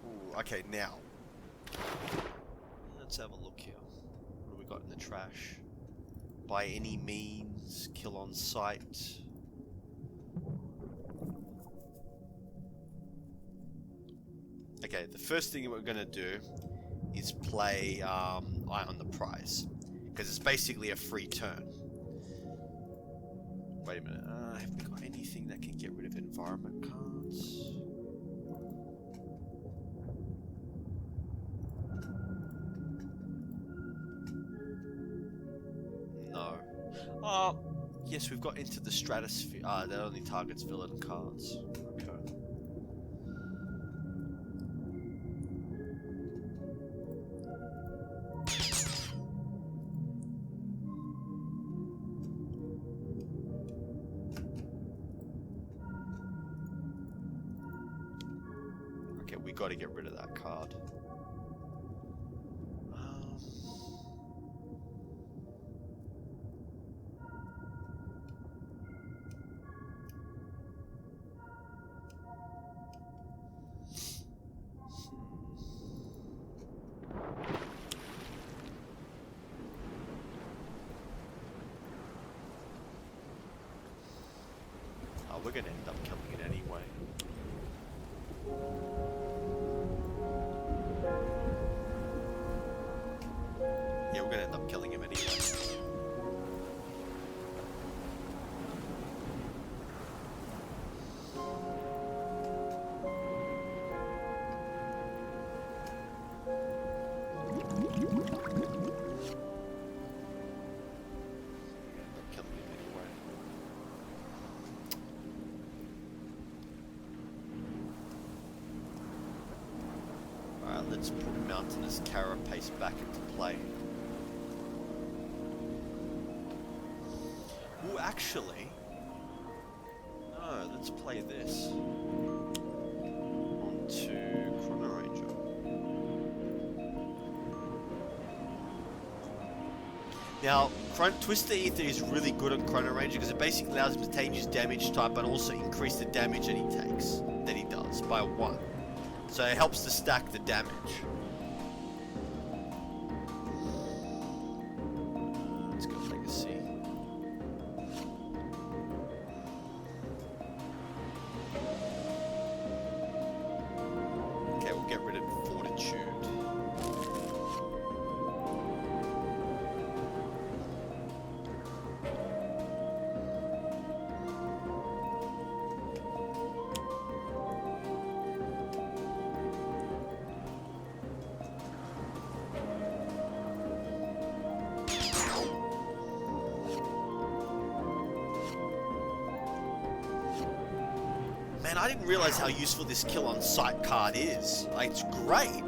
Ooh, okay, now. Let's have a look here. What do we got in the trash? By any means, kill on sight. Okay, the first thing we're gonna do is play Eye on the Prize, because it's basically a free turn. Wait a minute, have we got anything that can get rid of environment cards? No. Yes, we've got Into the Stratosphere. Ah, that only targets villain cards. Okay. Okay, we got to get rid of that card. We're gonna end up killing it anyway. Yeah, we're gonna end up killing him anyway. Let's put Mountainous Carapace back into play. Ooh, actually... No, let's play this. Onto Chrono Ranger. Now, Twister Ether is really good on Chrono Ranger because it basically allows him to change his damage type and also increase the damage that he takes, that he does, by 1. So it helps to stack the damage. Let's go Legacy. Okay, we'll get rid of Fortitude. Man, I didn't realize how useful this kill on sight card is. Like, it's great.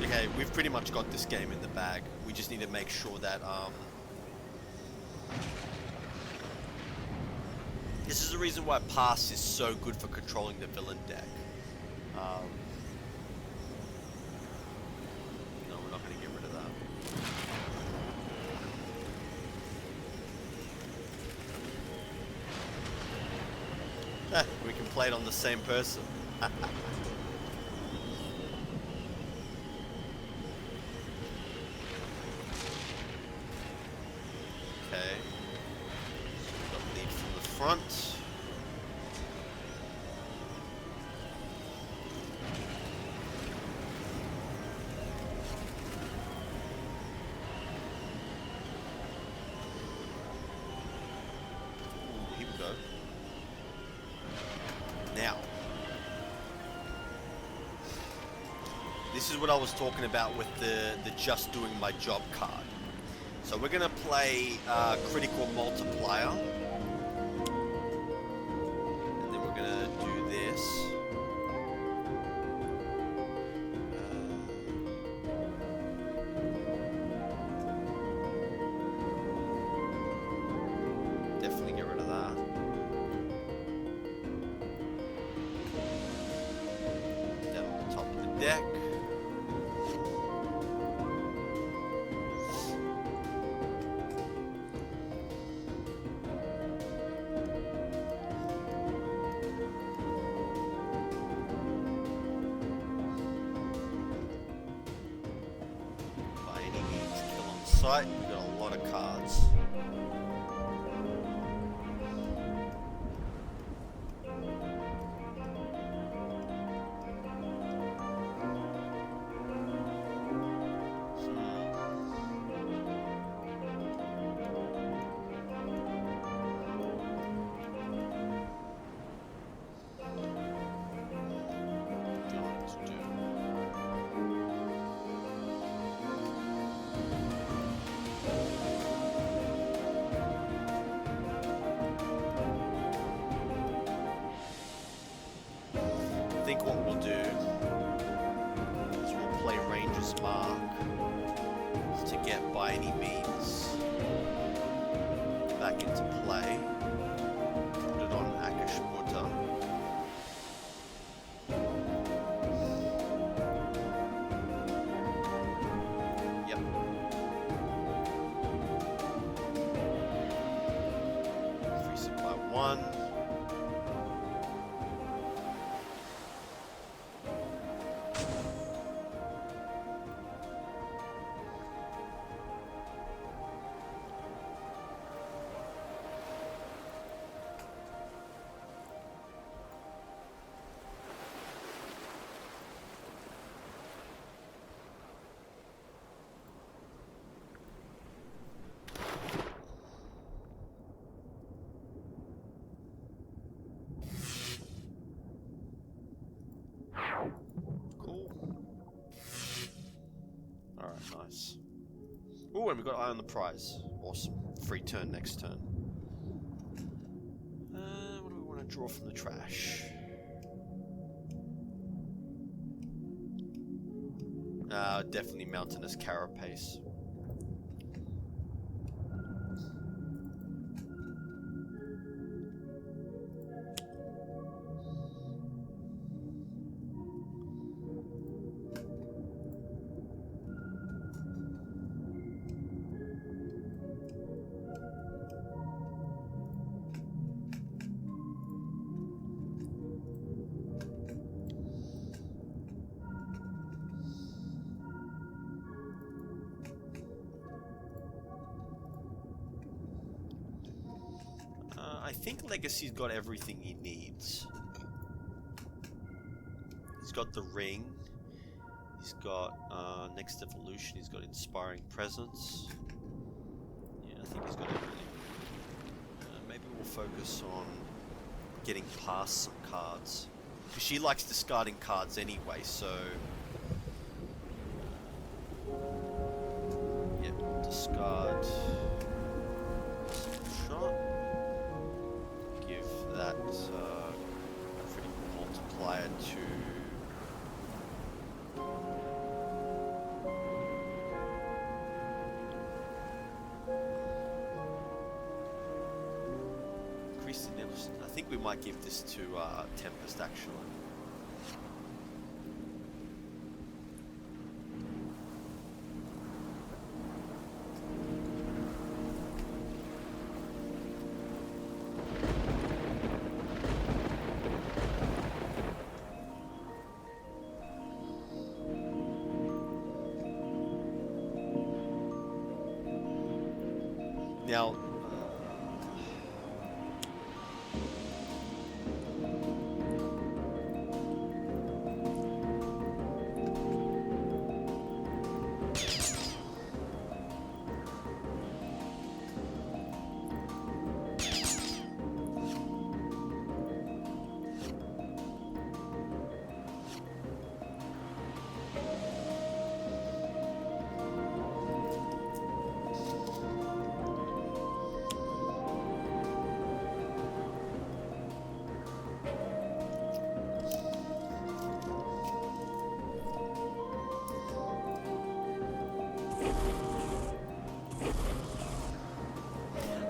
Okay, we've pretty much got this game in the bag. We just need to make sure that, this is the reason why Pass is so good for controlling the villain deck. No, we're not going to get rid of that. We can play it on the same person. Okay. Got lead from the front. Ooh, here we go. Now, this is what I was talking about with the just doing my job card. So we're going to play Critical Multiplier. And then we're going to do this. Definitely get rid of that. Down on the top of the deck. site, you've got a lot of cards. I think what we'll do is we'll play Ranger's Mark to get by any means back into play. Put it on Akashmuta. Yep. Free supply 1. Cool. Alright, nice. Ooh, and we got Eye on the Prize. Awesome. Free turn next turn. What do we want to draw from the trash? Definitely Mountainous Carapace. I think Legacy's got everything he needs. He's got the ring. He's got Next Evolution. He's got Inspiring Presence. Yeah, I think he's got everything. Maybe we'll focus on getting past some cards. Because she likes discarding cards anyway, so... Yep, discard... shot. Give that critical multiplier to... increase the nimbus. I think we might give this to Tempest actually. Now,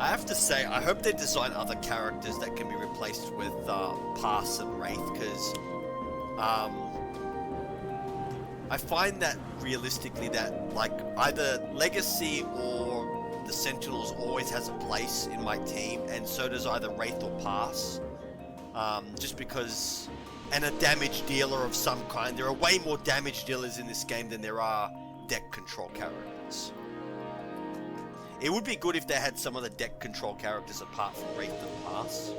I have to say, I hope they design other characters that can be replaced with Pass and Wraith, because I find that realistically that like either Legacy or the Sentinels always has a place in my team, and so does either Wraith or Pass. Just because, and a damage dealer of some kind. There are way more damage dealers in this game than there are deck control characters. It would be good if they had some of the deck control characters apart from Wraith and Pass.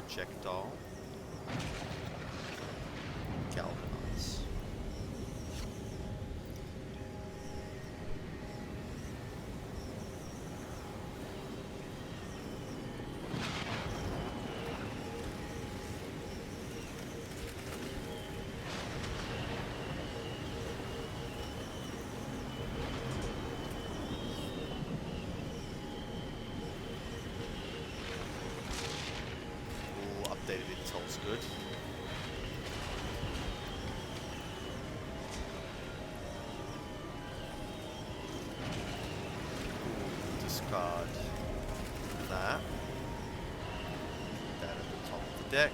Projectile. Galvanize. Updated intel's good. Discard that. Put that at the top of the deck.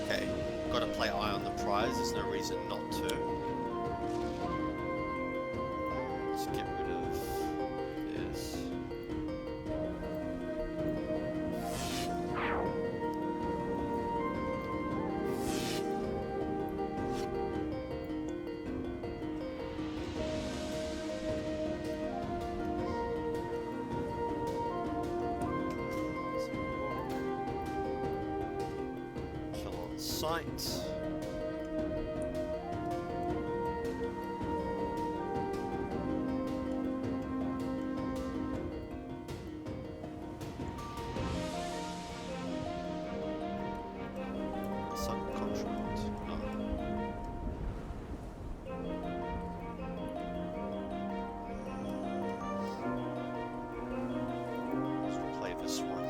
Okay, gotta play Eye on the Prize, there's no reason not to. Let's get rid of this. Sight. Subcontract. No. Let's play this one.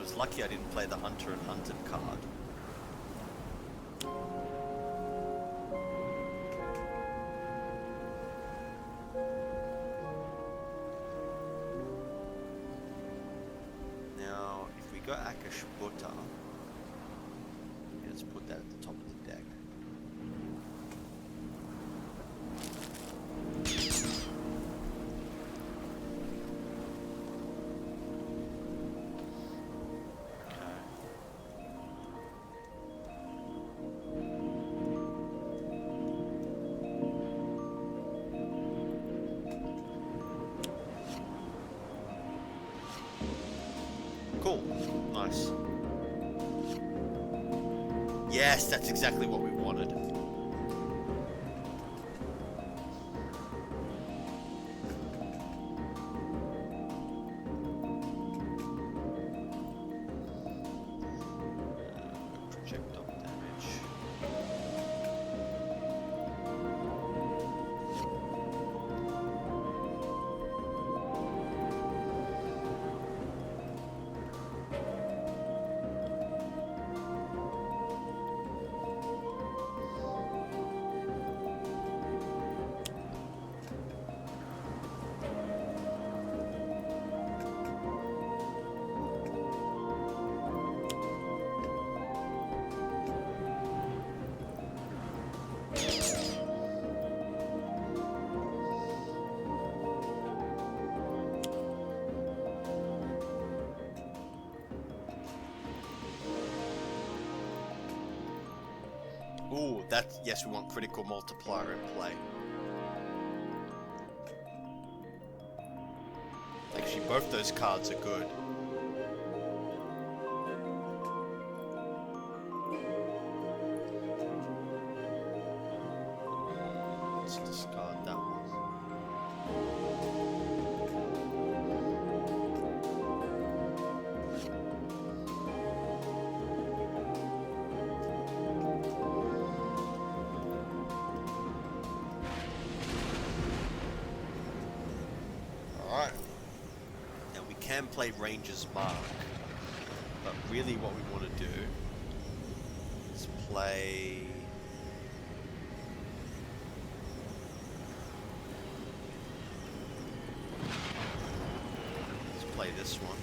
was lucky I didn't play the Hunter and Hunted card. Now, if we go Akashbuta, let's put that at the top of the deck. Cool. Nice. Yes, that's exactly what we wanted. Projectile damage. Ooh, that's, yes, we want critical multiplier in play. Actually, both those cards are good. Let's discard that one. Alright. Now we can play Ranger's Mark, but really what we want to do is play... Let's play this one.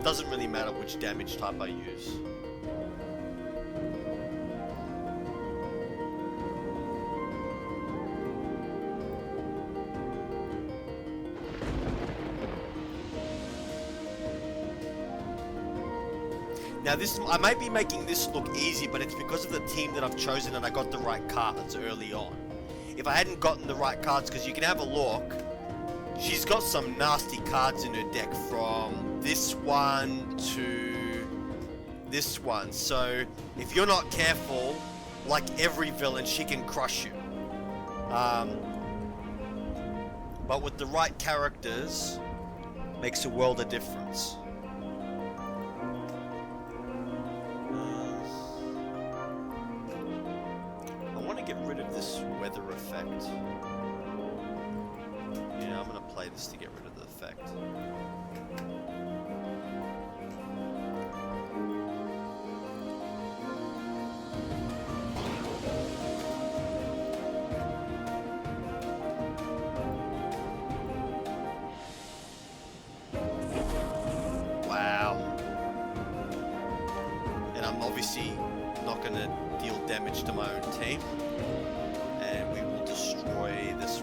Doesn't really matter which damage type I use. Now this, I might be making this look easy, but it's because of the team that I've chosen and I got the right cards early on. If I hadn't gotten the right cards, because you can have a look, she's got some nasty cards in her deck from this one to this one. So if you're not careful, like every villain, she can crush you. But with the right characters, makes a world of difference. I want to get rid of this weather effect. Yeah, I'm gonna play this to get rid of the effect. Wow. And I'm obviously not gonna deal damage to my own team. And we will destroy this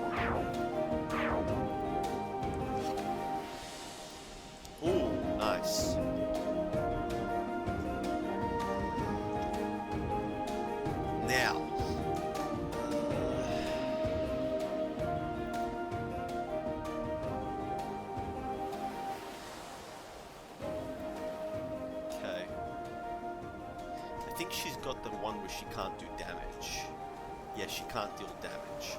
think she's got the one where she can't do damage. Yeah, she can't deal damage.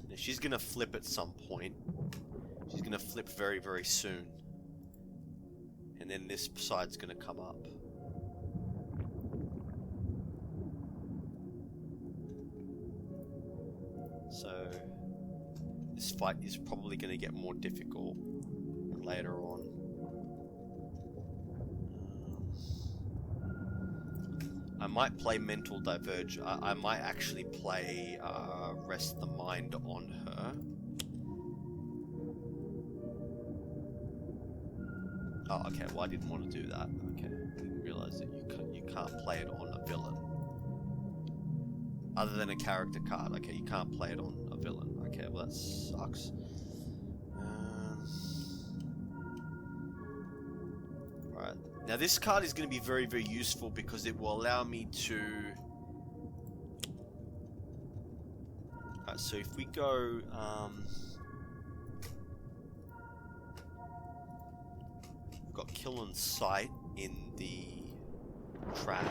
Now she's gonna flip at some point. She's gonna flip very, very soon. And then this side's gonna come up. So this fight is probably gonna get more difficult later on. I might play Mental Diverge. I might actually play Rest the Mind on her. Oh, okay. Well, I didn't want to do that. Okay, didn't realize that you can't play it on a villain, other than a character card. Okay, you can't play it on a villain. Okay, well that sucks. Alright, now this card is going to be very, very useful because it will allow me to. Alright, so if we go. Got Killen's Sight in the trash.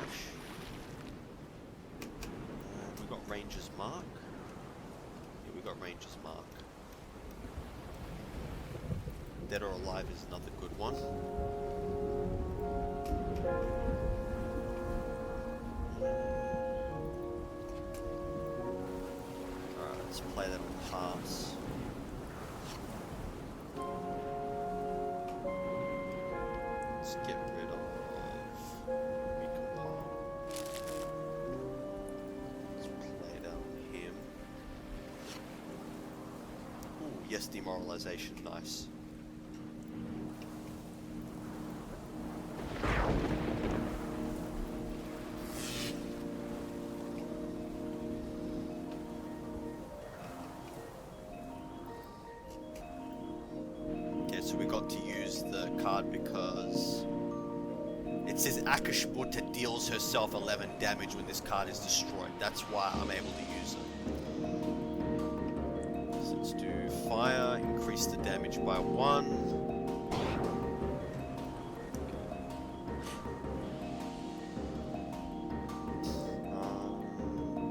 We got Ranger's Mark. Yeah, we got Ranger's Mark. Dead or Alive is another good one. Alright, let's play that on pass. Let's get rid of Recompile. Let's play it out on him. Ooh, yes, Demoralization, nice. Okay, so we got to use the card because it says Akashbuta deals herself 11 damage when this card is destroyed. That's why I'm able to use it. So let's do fire, increase the damage by 1.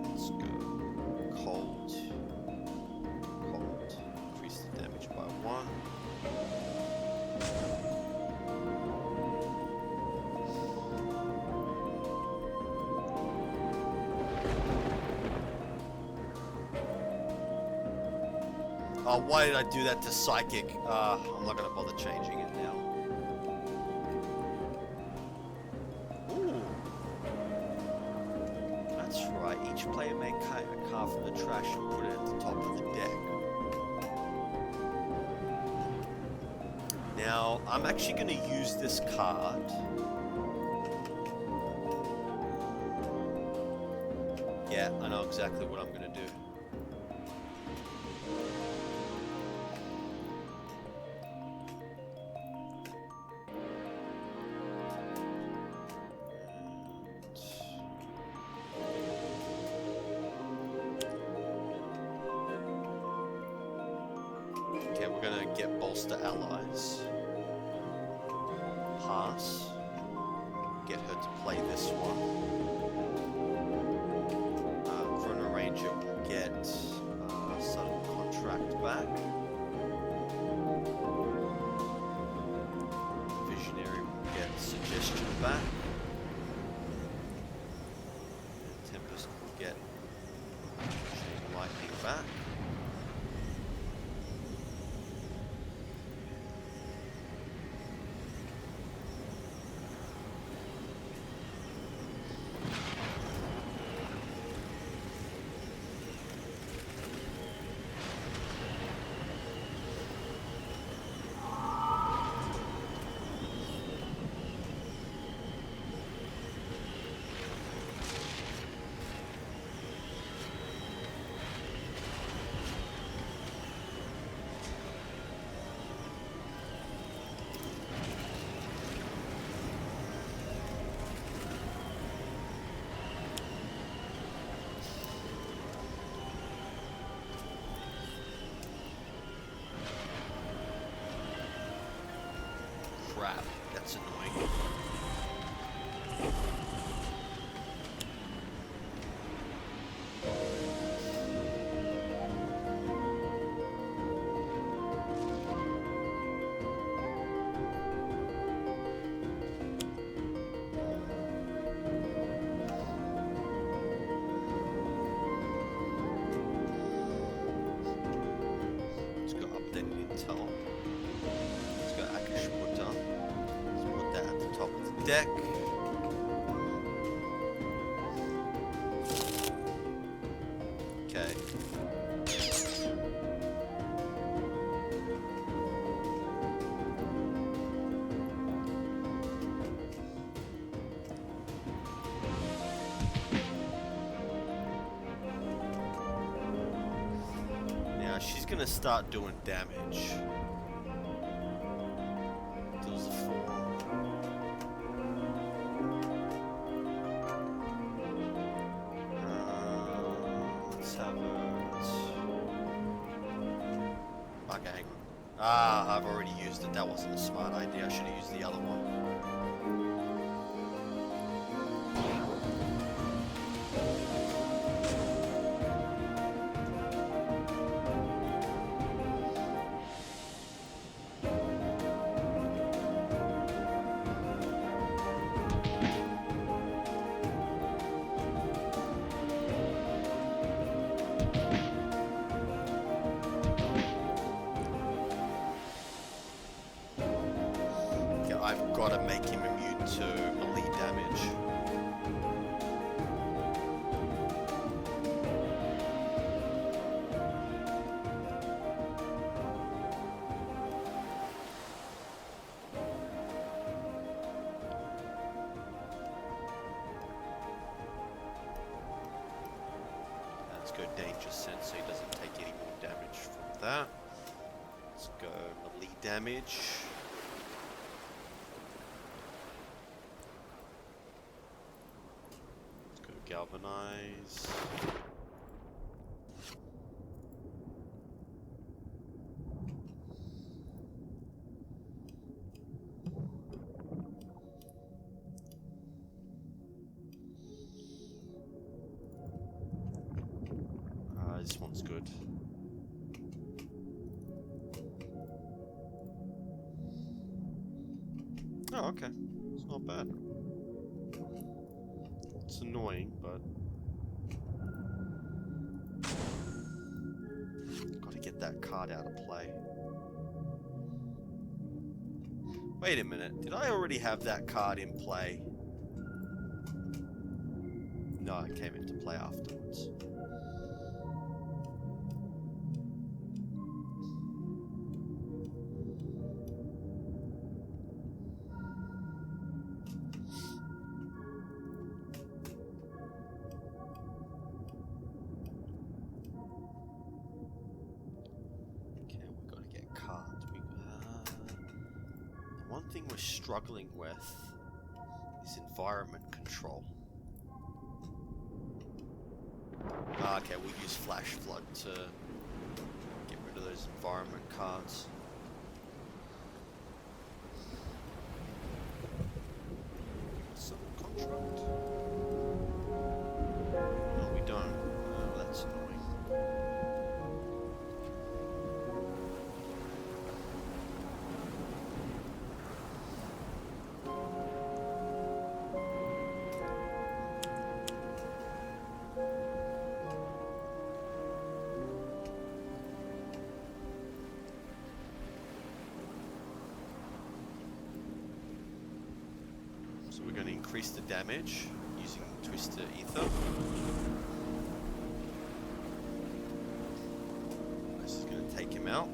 Let's go cold, increase the damage by 1. Oh, why did I do that to Psychic? I'm not gonna bother changing it now. Ooh. That's right, each player may cut a card from the trash and put it at the top of the deck. Now, I'm actually gonna use this card. Yeah, I know exactly what I'm gonna do. Okay, we're gonna get Bolster Allies. Pass. Get her to play this one. Chrono Ranger will get Subtle Contract back. Visionary will get Suggestion back. Tempest will get Chain Lightning back. crap. That's annoying. Let's go update Intel. Let's go Akashmuta. Let's put that at the top of the deck. Okay. Now she's gonna start doing damage. Deals a 4. Let's have it. Okay, hang on. Ah, I've already used it. That wasn't a smart idea. I should have used the other one. I've got to make him immune to melee damage. Let's go Danger Sense so he doesn't take any more damage from that. Let's go melee damage. Galvanize. This one's good. Oh, okay. It's not bad. It's annoying, but gotta get that card out of play. Wait a minute, did I already have that card in play? No, it came into play afterwards. One thing we're struggling with is environment control. Okay, we'll use Flash Flood to get rid of those environment cards. Some contract. No, we don't. Oh, that's annoying. So we're going to increase the damage using Twister Ether. This is going to take him out.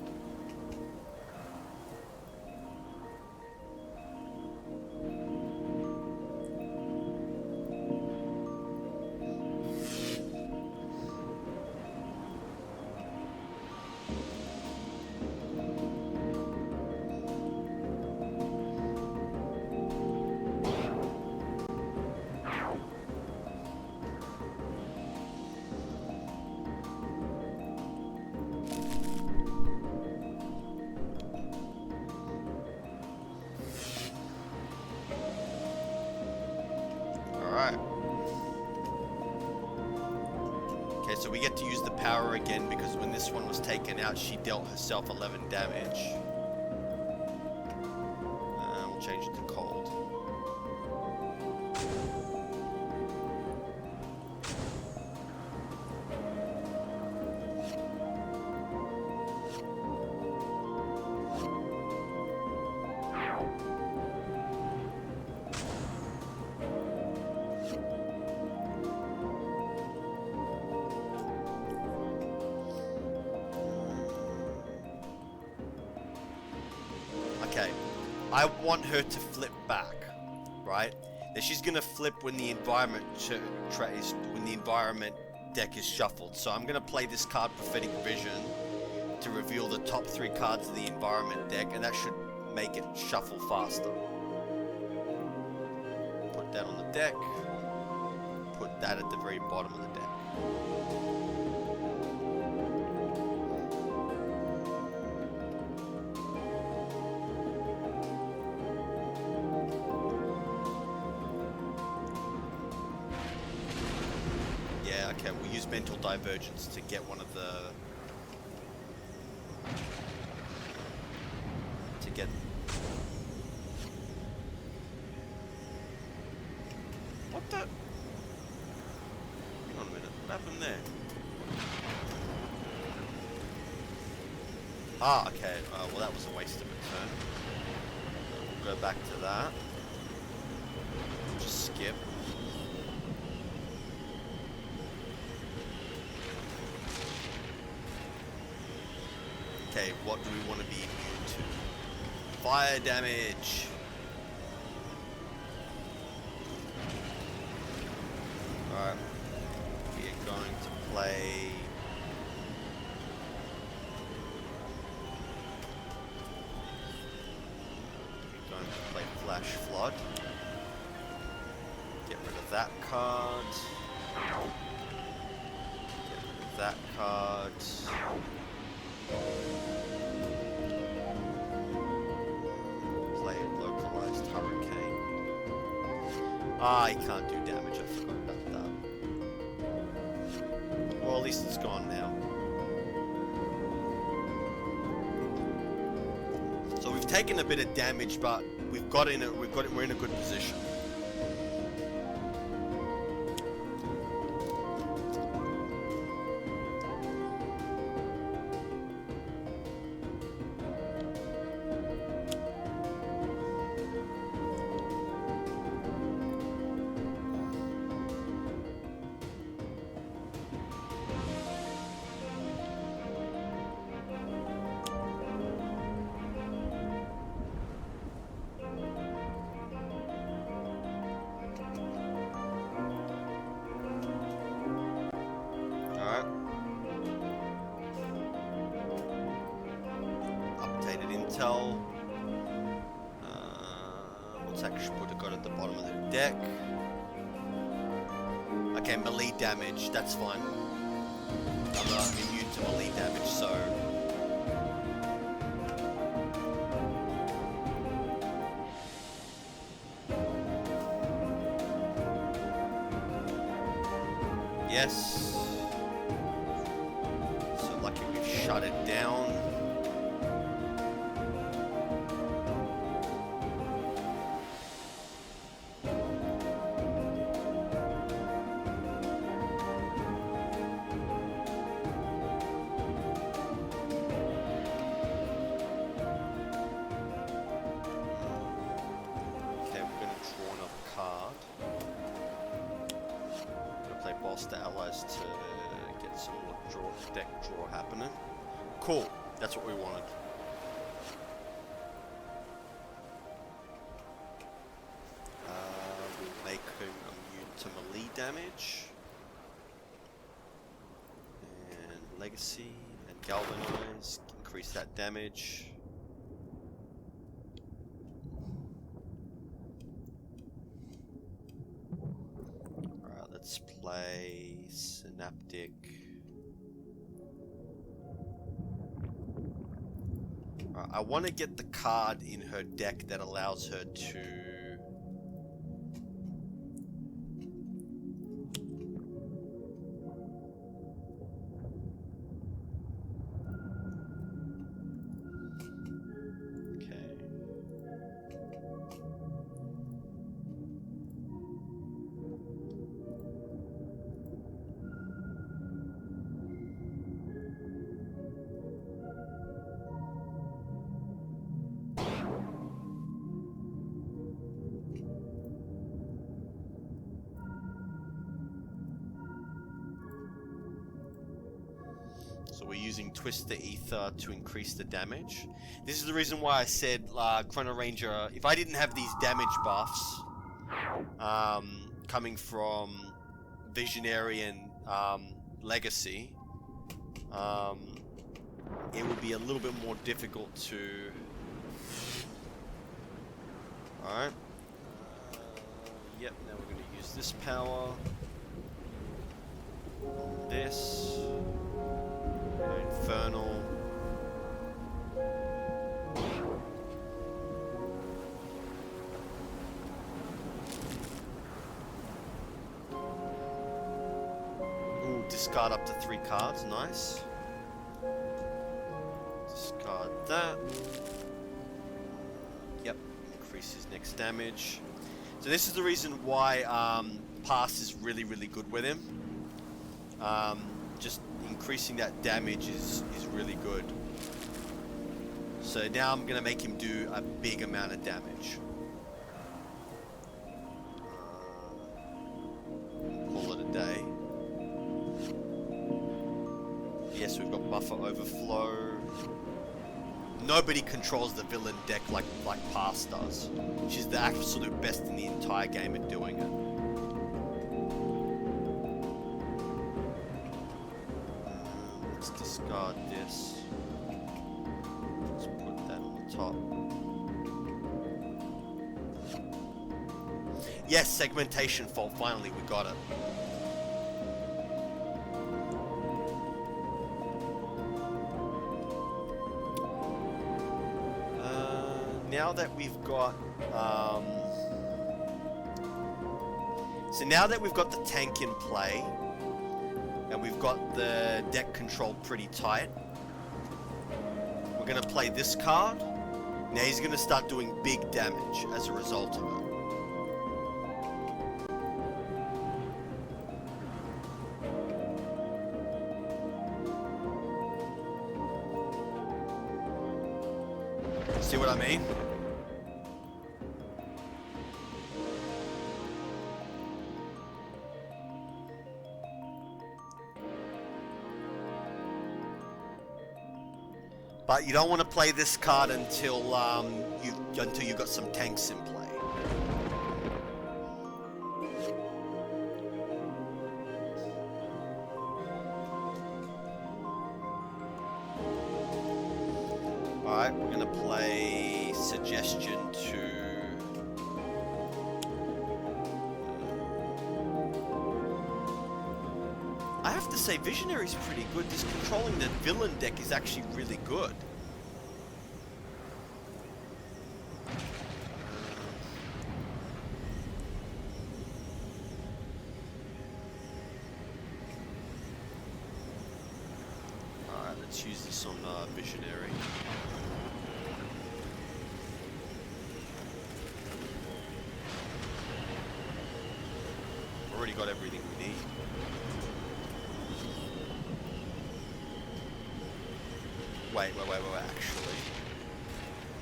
Okay, so we get to use the power again because when this one was taken out, she dealt herself 11 damage. We'll change it to cold. Okay, I want her to flip back, right? Now she's gonna flip when the environment deck is shuffled. So I'm gonna play this card, Prophetic Vision, to reveal the top 3 cards of the environment deck, and that should make it shuffle faster. Put that on the deck. Put that at the very bottom of the deck. Okay, we'll use Mental Divergence to get one of the... What the... Hang on a minute, what happened there? Ah, okay, well that was a waste of a turn. We'll go back to that. Just skip. Okay, what do we want to be immune to? Fire damage! Alright. We are going to play... We're going to play Flash Flood. Get rid of that card. Get rid of that card. Play Localized Hurricane. Ah, he can't do damage, I forgot about that. Well, at least it's gone now. So we've taken a bit of damage, but we're in a good position. Intel. What's action would have got at the bottom of the deck? Okay, melee damage, that's fine. I'm immune to melee damage, so... Yes. So lucky we've shut it down. The allies to get some more deck draw happening. Cool, that's what we wanted. We'll make him immune to melee damage. And Legacy and Galvanize, increase that damage. Let's play Synaptic. I want to get the card in her deck that allows her to... So we're using Twister Ether to increase the damage. This is the reason why I said Chrono Ranger, if I didn't have these damage buffs coming from Visionary and Legacy, it would be a little bit more difficult to... Alright. Yep, now we're going to use this power. This. Infernal. Ooh, discard up to 3 cards, nice. Discard that. Yep, increases next damage. So this is the reason why Pass is really, really good with him. Just increasing that damage is really good. So now I'm going to make him do a big amount of damage. Call it a day. Yes, we've got Buffer Overflow. Nobody controls the villain deck like Pass does. She's the absolute best in the entire game at doing it. Let's discard this. Let's put that on the top. Yes, segmentation fault. Finally, we got it. Now that we've got so now that we've got the tank in play and we've got the deck controlled pretty tight, we're gonna play this card. Now he's gonna start doing big damage as a result of it. See what I mean? But you don't want to play this card until you've got some tanks in play. Alright, we're gonna play Suggestion to... I have to say, Visionary's pretty good. This controlling the villain deck is actually really good. Alright, let's use this on Visionary. Already got everything we need. Wait, actually.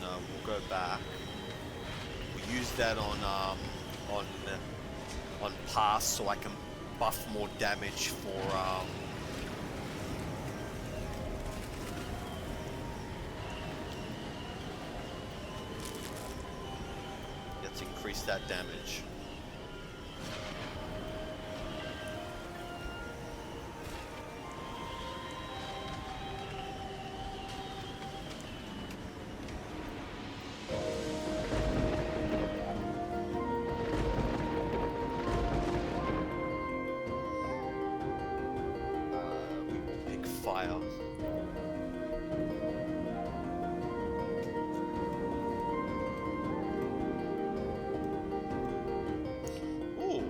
No, we'll go back. We'll use that on Pass so I can buff more damage for let's increase that damage. Fire. Ooh.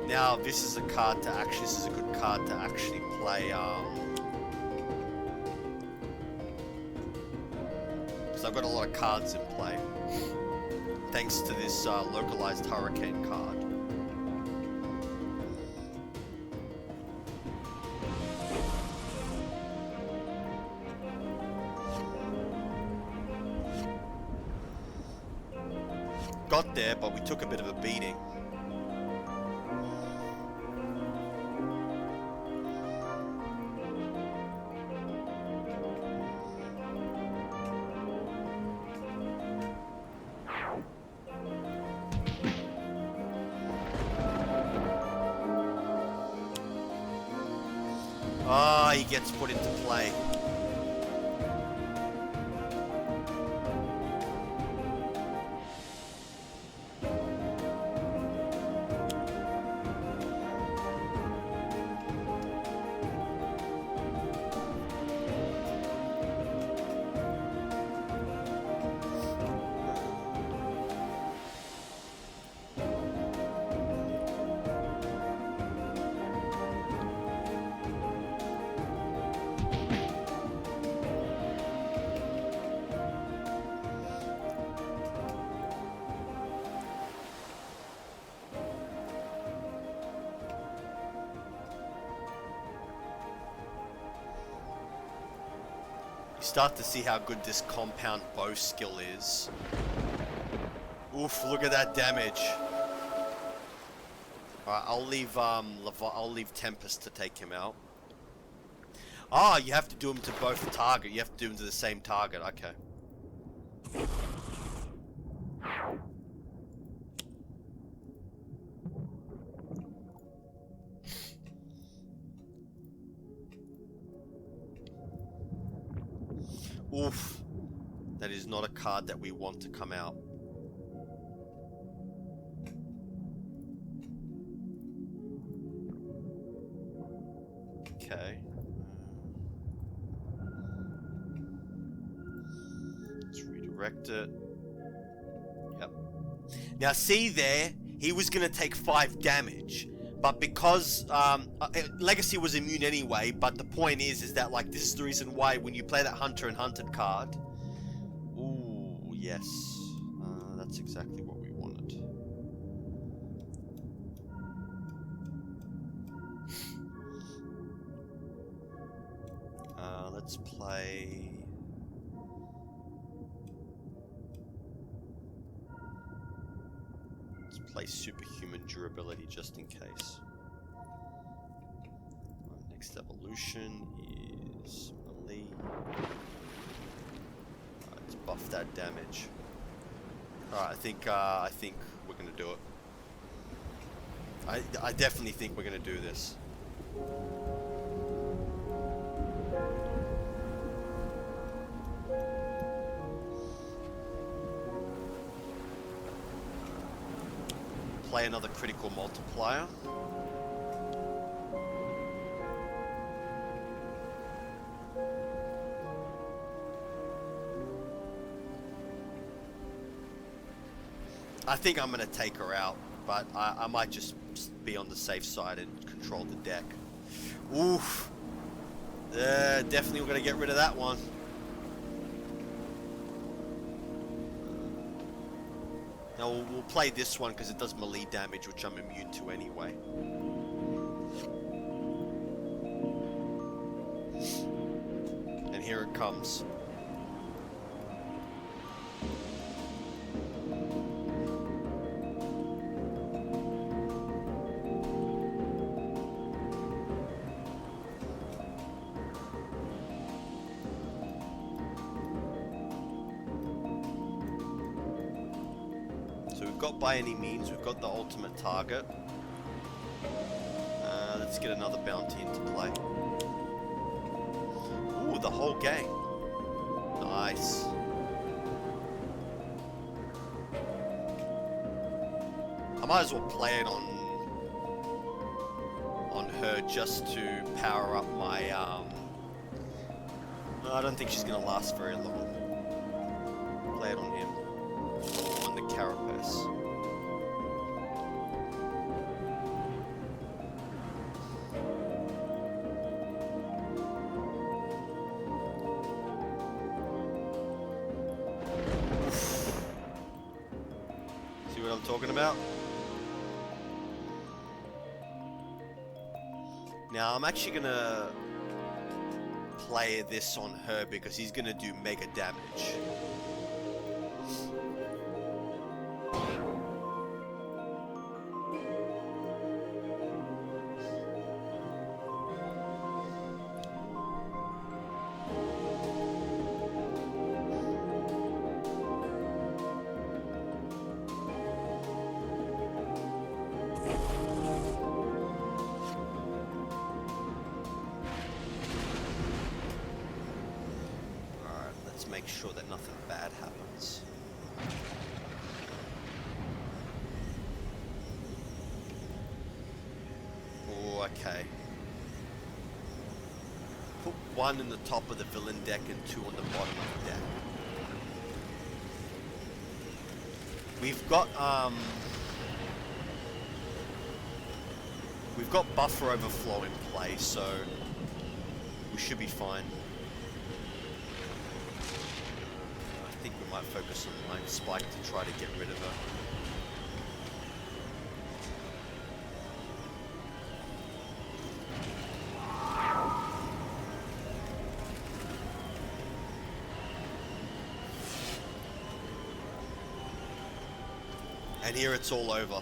Now this is a card to actually. This is a good card to actually play. Because I've got a lot of cards in play, thanks to this localized Hurricane card. Got there, but we took a bit of a beating. Ah, he gets put into play. Start to see how good this compound bow skill is. Oof, look at that damage. Alright, I'll leave Tempest to take him out. Ah, you have to do him to both target. You have to do him to the same target. Okay. Oof. That is not a card that we want to come out. Okay. Let's redirect it. Yep. Now see there, he was going to take 5 damage. But because Legacy was immune anyway, but the point is that like this is the reason why when you play that Hunter and Hunted card, ooh yes, that's exactly what we wanted. Let's play. Play superhuman durability just in case. Our next evolution is melee. Let's buff that damage. Alright, I think we're gonna do it. I definitely think we're gonna do this. Play another critical multiplier. I think I'm gonna take her out, but I might just be on the safe side and control the deck. Oof. Definitely we're gonna get rid of that one. Now we'll play this one because it does melee damage, which I'm immune to anyway. And here it comes. By any means, we've got the ultimate target. Let's get another bounty into play. Ooh, the whole gang. Nice. I might as well play it on her just to power up my I don't think she's gonna last very long. Play it on him. On the carapace. Talking about. Now I'm actually gonna play this on her because he's gonna do mega damage. Let's make sure that nothing bad happens. Oh, okay. Put 1 in the top of the villain deck and 2 on the bottom of the deck. We've got buffer overflow in play, so we should be fine. I think we might focus on Line Spike to try to get rid of her. And here it's all over.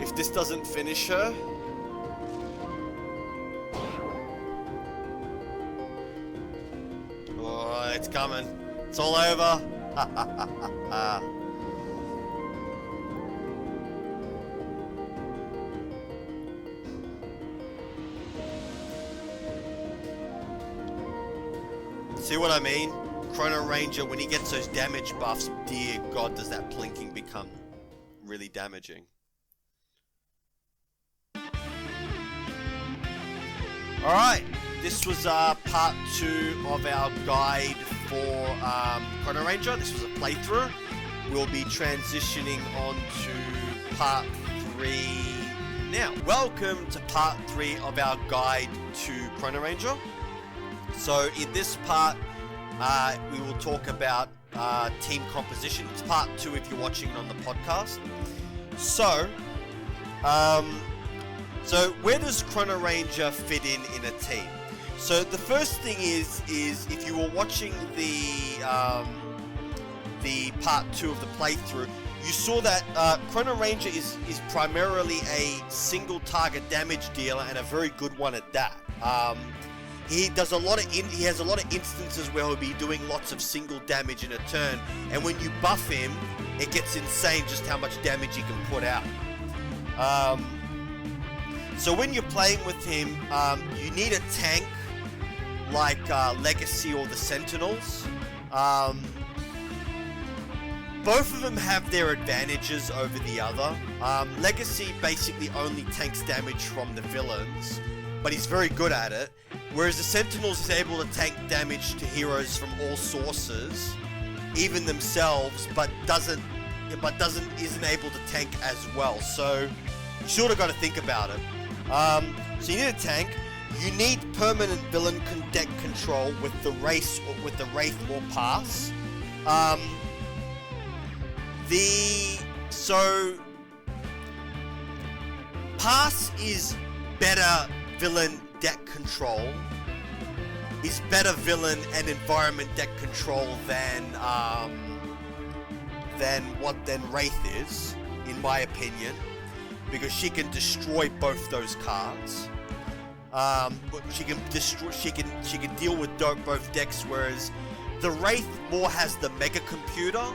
If this doesn't finish her... Oh, it's coming. It's all over. See what I mean? Chrono Ranger, when he gets those damage buffs, dear God, does that plinking become really damaging. Alright, this was part 2 of our guide for Chrono Ranger. This was a playthrough. We'll be transitioning on to part 3 now. Welcome to part 3 of our guide to Chrono Ranger. So in this part, we will talk about team composition. It's part 2 if you're watching it on the podcast. So where does Chrono Ranger fit in a team? So the first thing is if you were watching the part 2 of the playthrough, you saw that Chrono Ranger is primarily a single target damage dealer, and a very good one at that. He does he has a lot of instances where he'll be doing lots of single damage in a turn, and when you buff him, it gets insane just how much damage he can put out. So when you're playing with him, you need a tank like Legacy or the Sentinels. Both of them have their advantages over the other. Legacy basically only tanks damage from the villains, but he's very good at it. Whereas the Sentinels is able to tank damage to heroes from all sources, even themselves, but isn't able to tank as well. So you sort of got to think about it. So you need a tank. You need permanent villain deck control with the Wraith or Pass. Pass is better villain deck control, is better villain and environment deck control than Wraith is, in my opinion, because she can destroy both those cards. She can deal with both decks, whereas the Wraith more has the mega computer,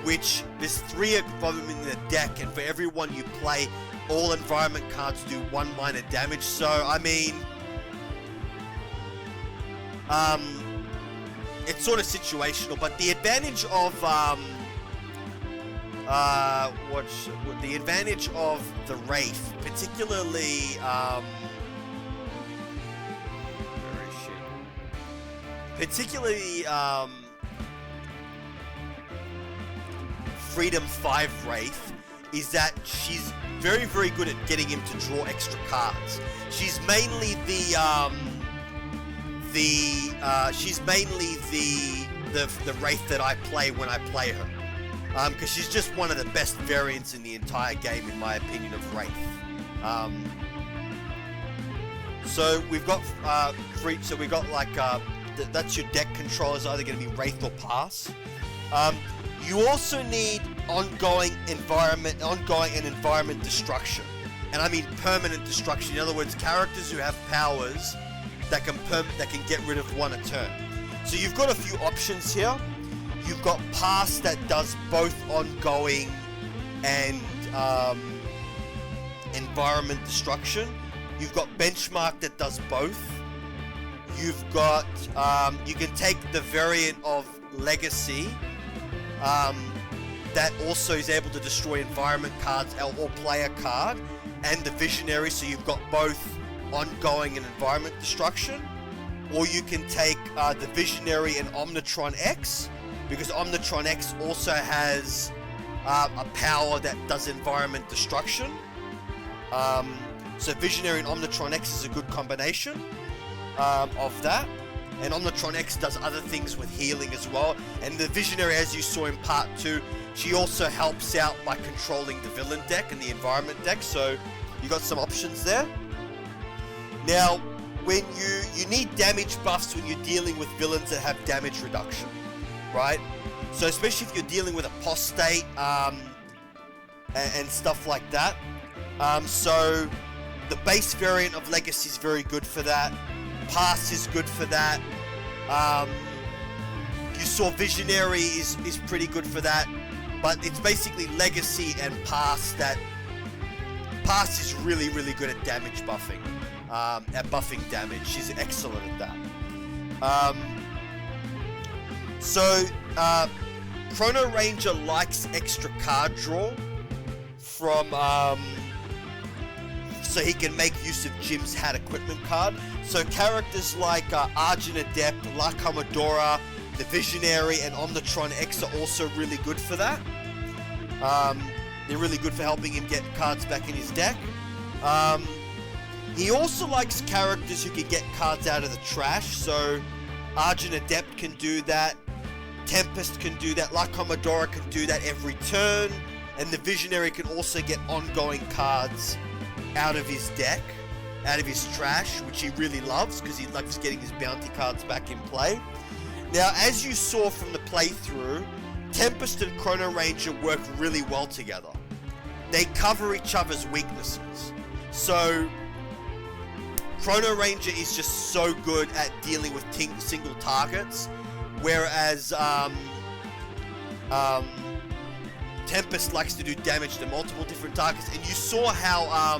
which there's 3 of them in the deck, and for everyone you play, all environment cards do 1 minor damage. So I mean, it's sort of situational, but the advantage of the advantage of the Wraith, particularly Freedom 5 Wraith, is that she's very, very good at getting him to draw extra cards. She's mainly the Wraith that I play when I play her, because she's just one of the best variants in the entire game, in my opinion, of Wraith. So we've got that's your deck control is either going to be Wraith or Pass. You also need ongoing environment destruction, and I mean permanent destruction. In other words, characters who have powers that can get rid of one a turn. So you've got a few options here. You've got Pass that does both ongoing and environment destruction. You've got Benchmark that does both. You've got, you can take the variant of Legacy that also is able to destroy environment cards or play a card, and the Visionary, so you've got both ongoing and environment destruction. Or you can take the Visionary and Omnitron X, because Omnitron X also has a power that does environment destruction. So Visionary and Omnitron X is a good combination of that. And Omnitron X does other things with healing as well. And the Visionary, as you saw in part 2, she also helps out by controlling the villain deck and the environment deck. So you got some options there. Now, when you need damage buffs when you're dealing with villains that have damage reduction, right? So especially if you're dealing with Apostate and stuff like that. So the base variant of Legacy is very good for that. Pass is good for that. You saw Visionary is pretty good for that. But it's basically Legacy and Pass that... Pass is really, really good at damage buffing. At buffing damage. She's excellent at that. Chrono Ranger likes extra card draw from... so he can make use of Jim's Hat equipment card. So characters like Arjun Adept, La Commodora, the Visionary, and Omnitron X are also really good for that. They're really good for helping him get cards back in his deck. He also likes characters who can get cards out of the trash. So Arjun Adept can do that. Tempest can do that. La Commodora can do that every turn. And the Visionary can also get ongoing cards out of his deck, out of his trash, which he really loves because he loves getting his bounty cards back in play. Now, as you saw from the playthrough, Tempest and Chrono Ranger work really well together. They cover each other's weaknesses. So, Chrono Ranger is just so good at dealing with single targets, whereas Tempest likes to do damage to multiple different targets. And you saw how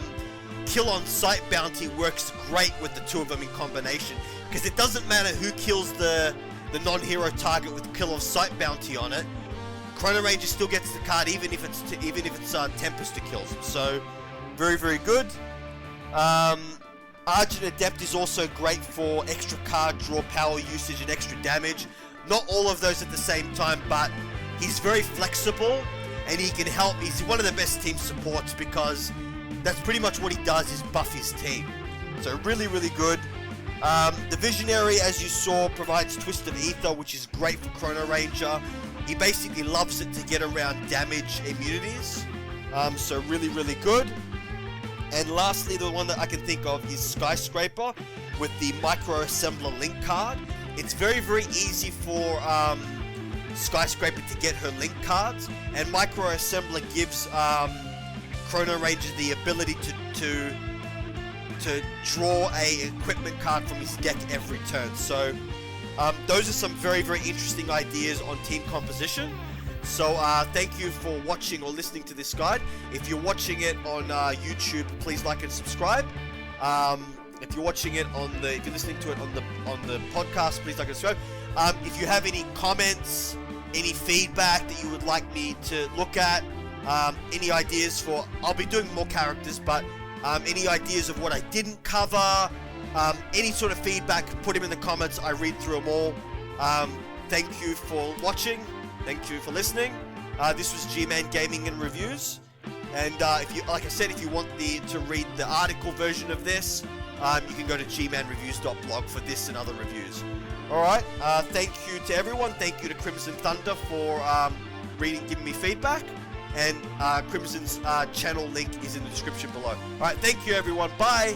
Kill on Sight Bounty works great with the two of them in combination, because it doesn't matter who kills the non-hero target with Kill on Sight Bounty on it. Chrono Ranger still gets the card even if it's Tempest who kills him. So very, very good. Arjun Adept is also great for extra card draw, power usage, and extra damage. Not all of those at the same time, but he's very flexible and he can help. He's one of the best team supports because that's pretty much what he does, is buff his team. So really, really good. The Visionary, as you saw, provides Twist of Ether, which is great for Chrono Ranger. He basically loves it to get around damage immunities. So really, really good. And lastly, the one that I can think of is Skyscraper with the Micro Assembler Link card. It's very, very easy for Skyscraper to get her Link cards, and Micro Assembler gives Chrono Ranger the ability to draw a equipment card from his deck every turn. So those are some very, very interesting ideas on team composition. So thank you for watching or listening to this guide. If you're watching it on YouTube, please like and subscribe. If you're watching it if you're listening to it on the podcast, please like and subscribe. If you have any comments, any feedback that you would like me to look at, any ideas for, I'll be doing more characters, but any ideas of what I didn't cover, any sort of feedback, put them in the comments. I read through them all. Thank you for watching. Thank you for listening. This was G-Man Gaming and Reviews. And if you, like I said, if you want to read the article version of this, you can go to gmanreviews.blog for this and other reviews. Alright, thank you to everyone. Thank you to Crimson Thunder for giving me feedback. And Crimson's channel link is in the description below. Alright, thank you everyone. Bye!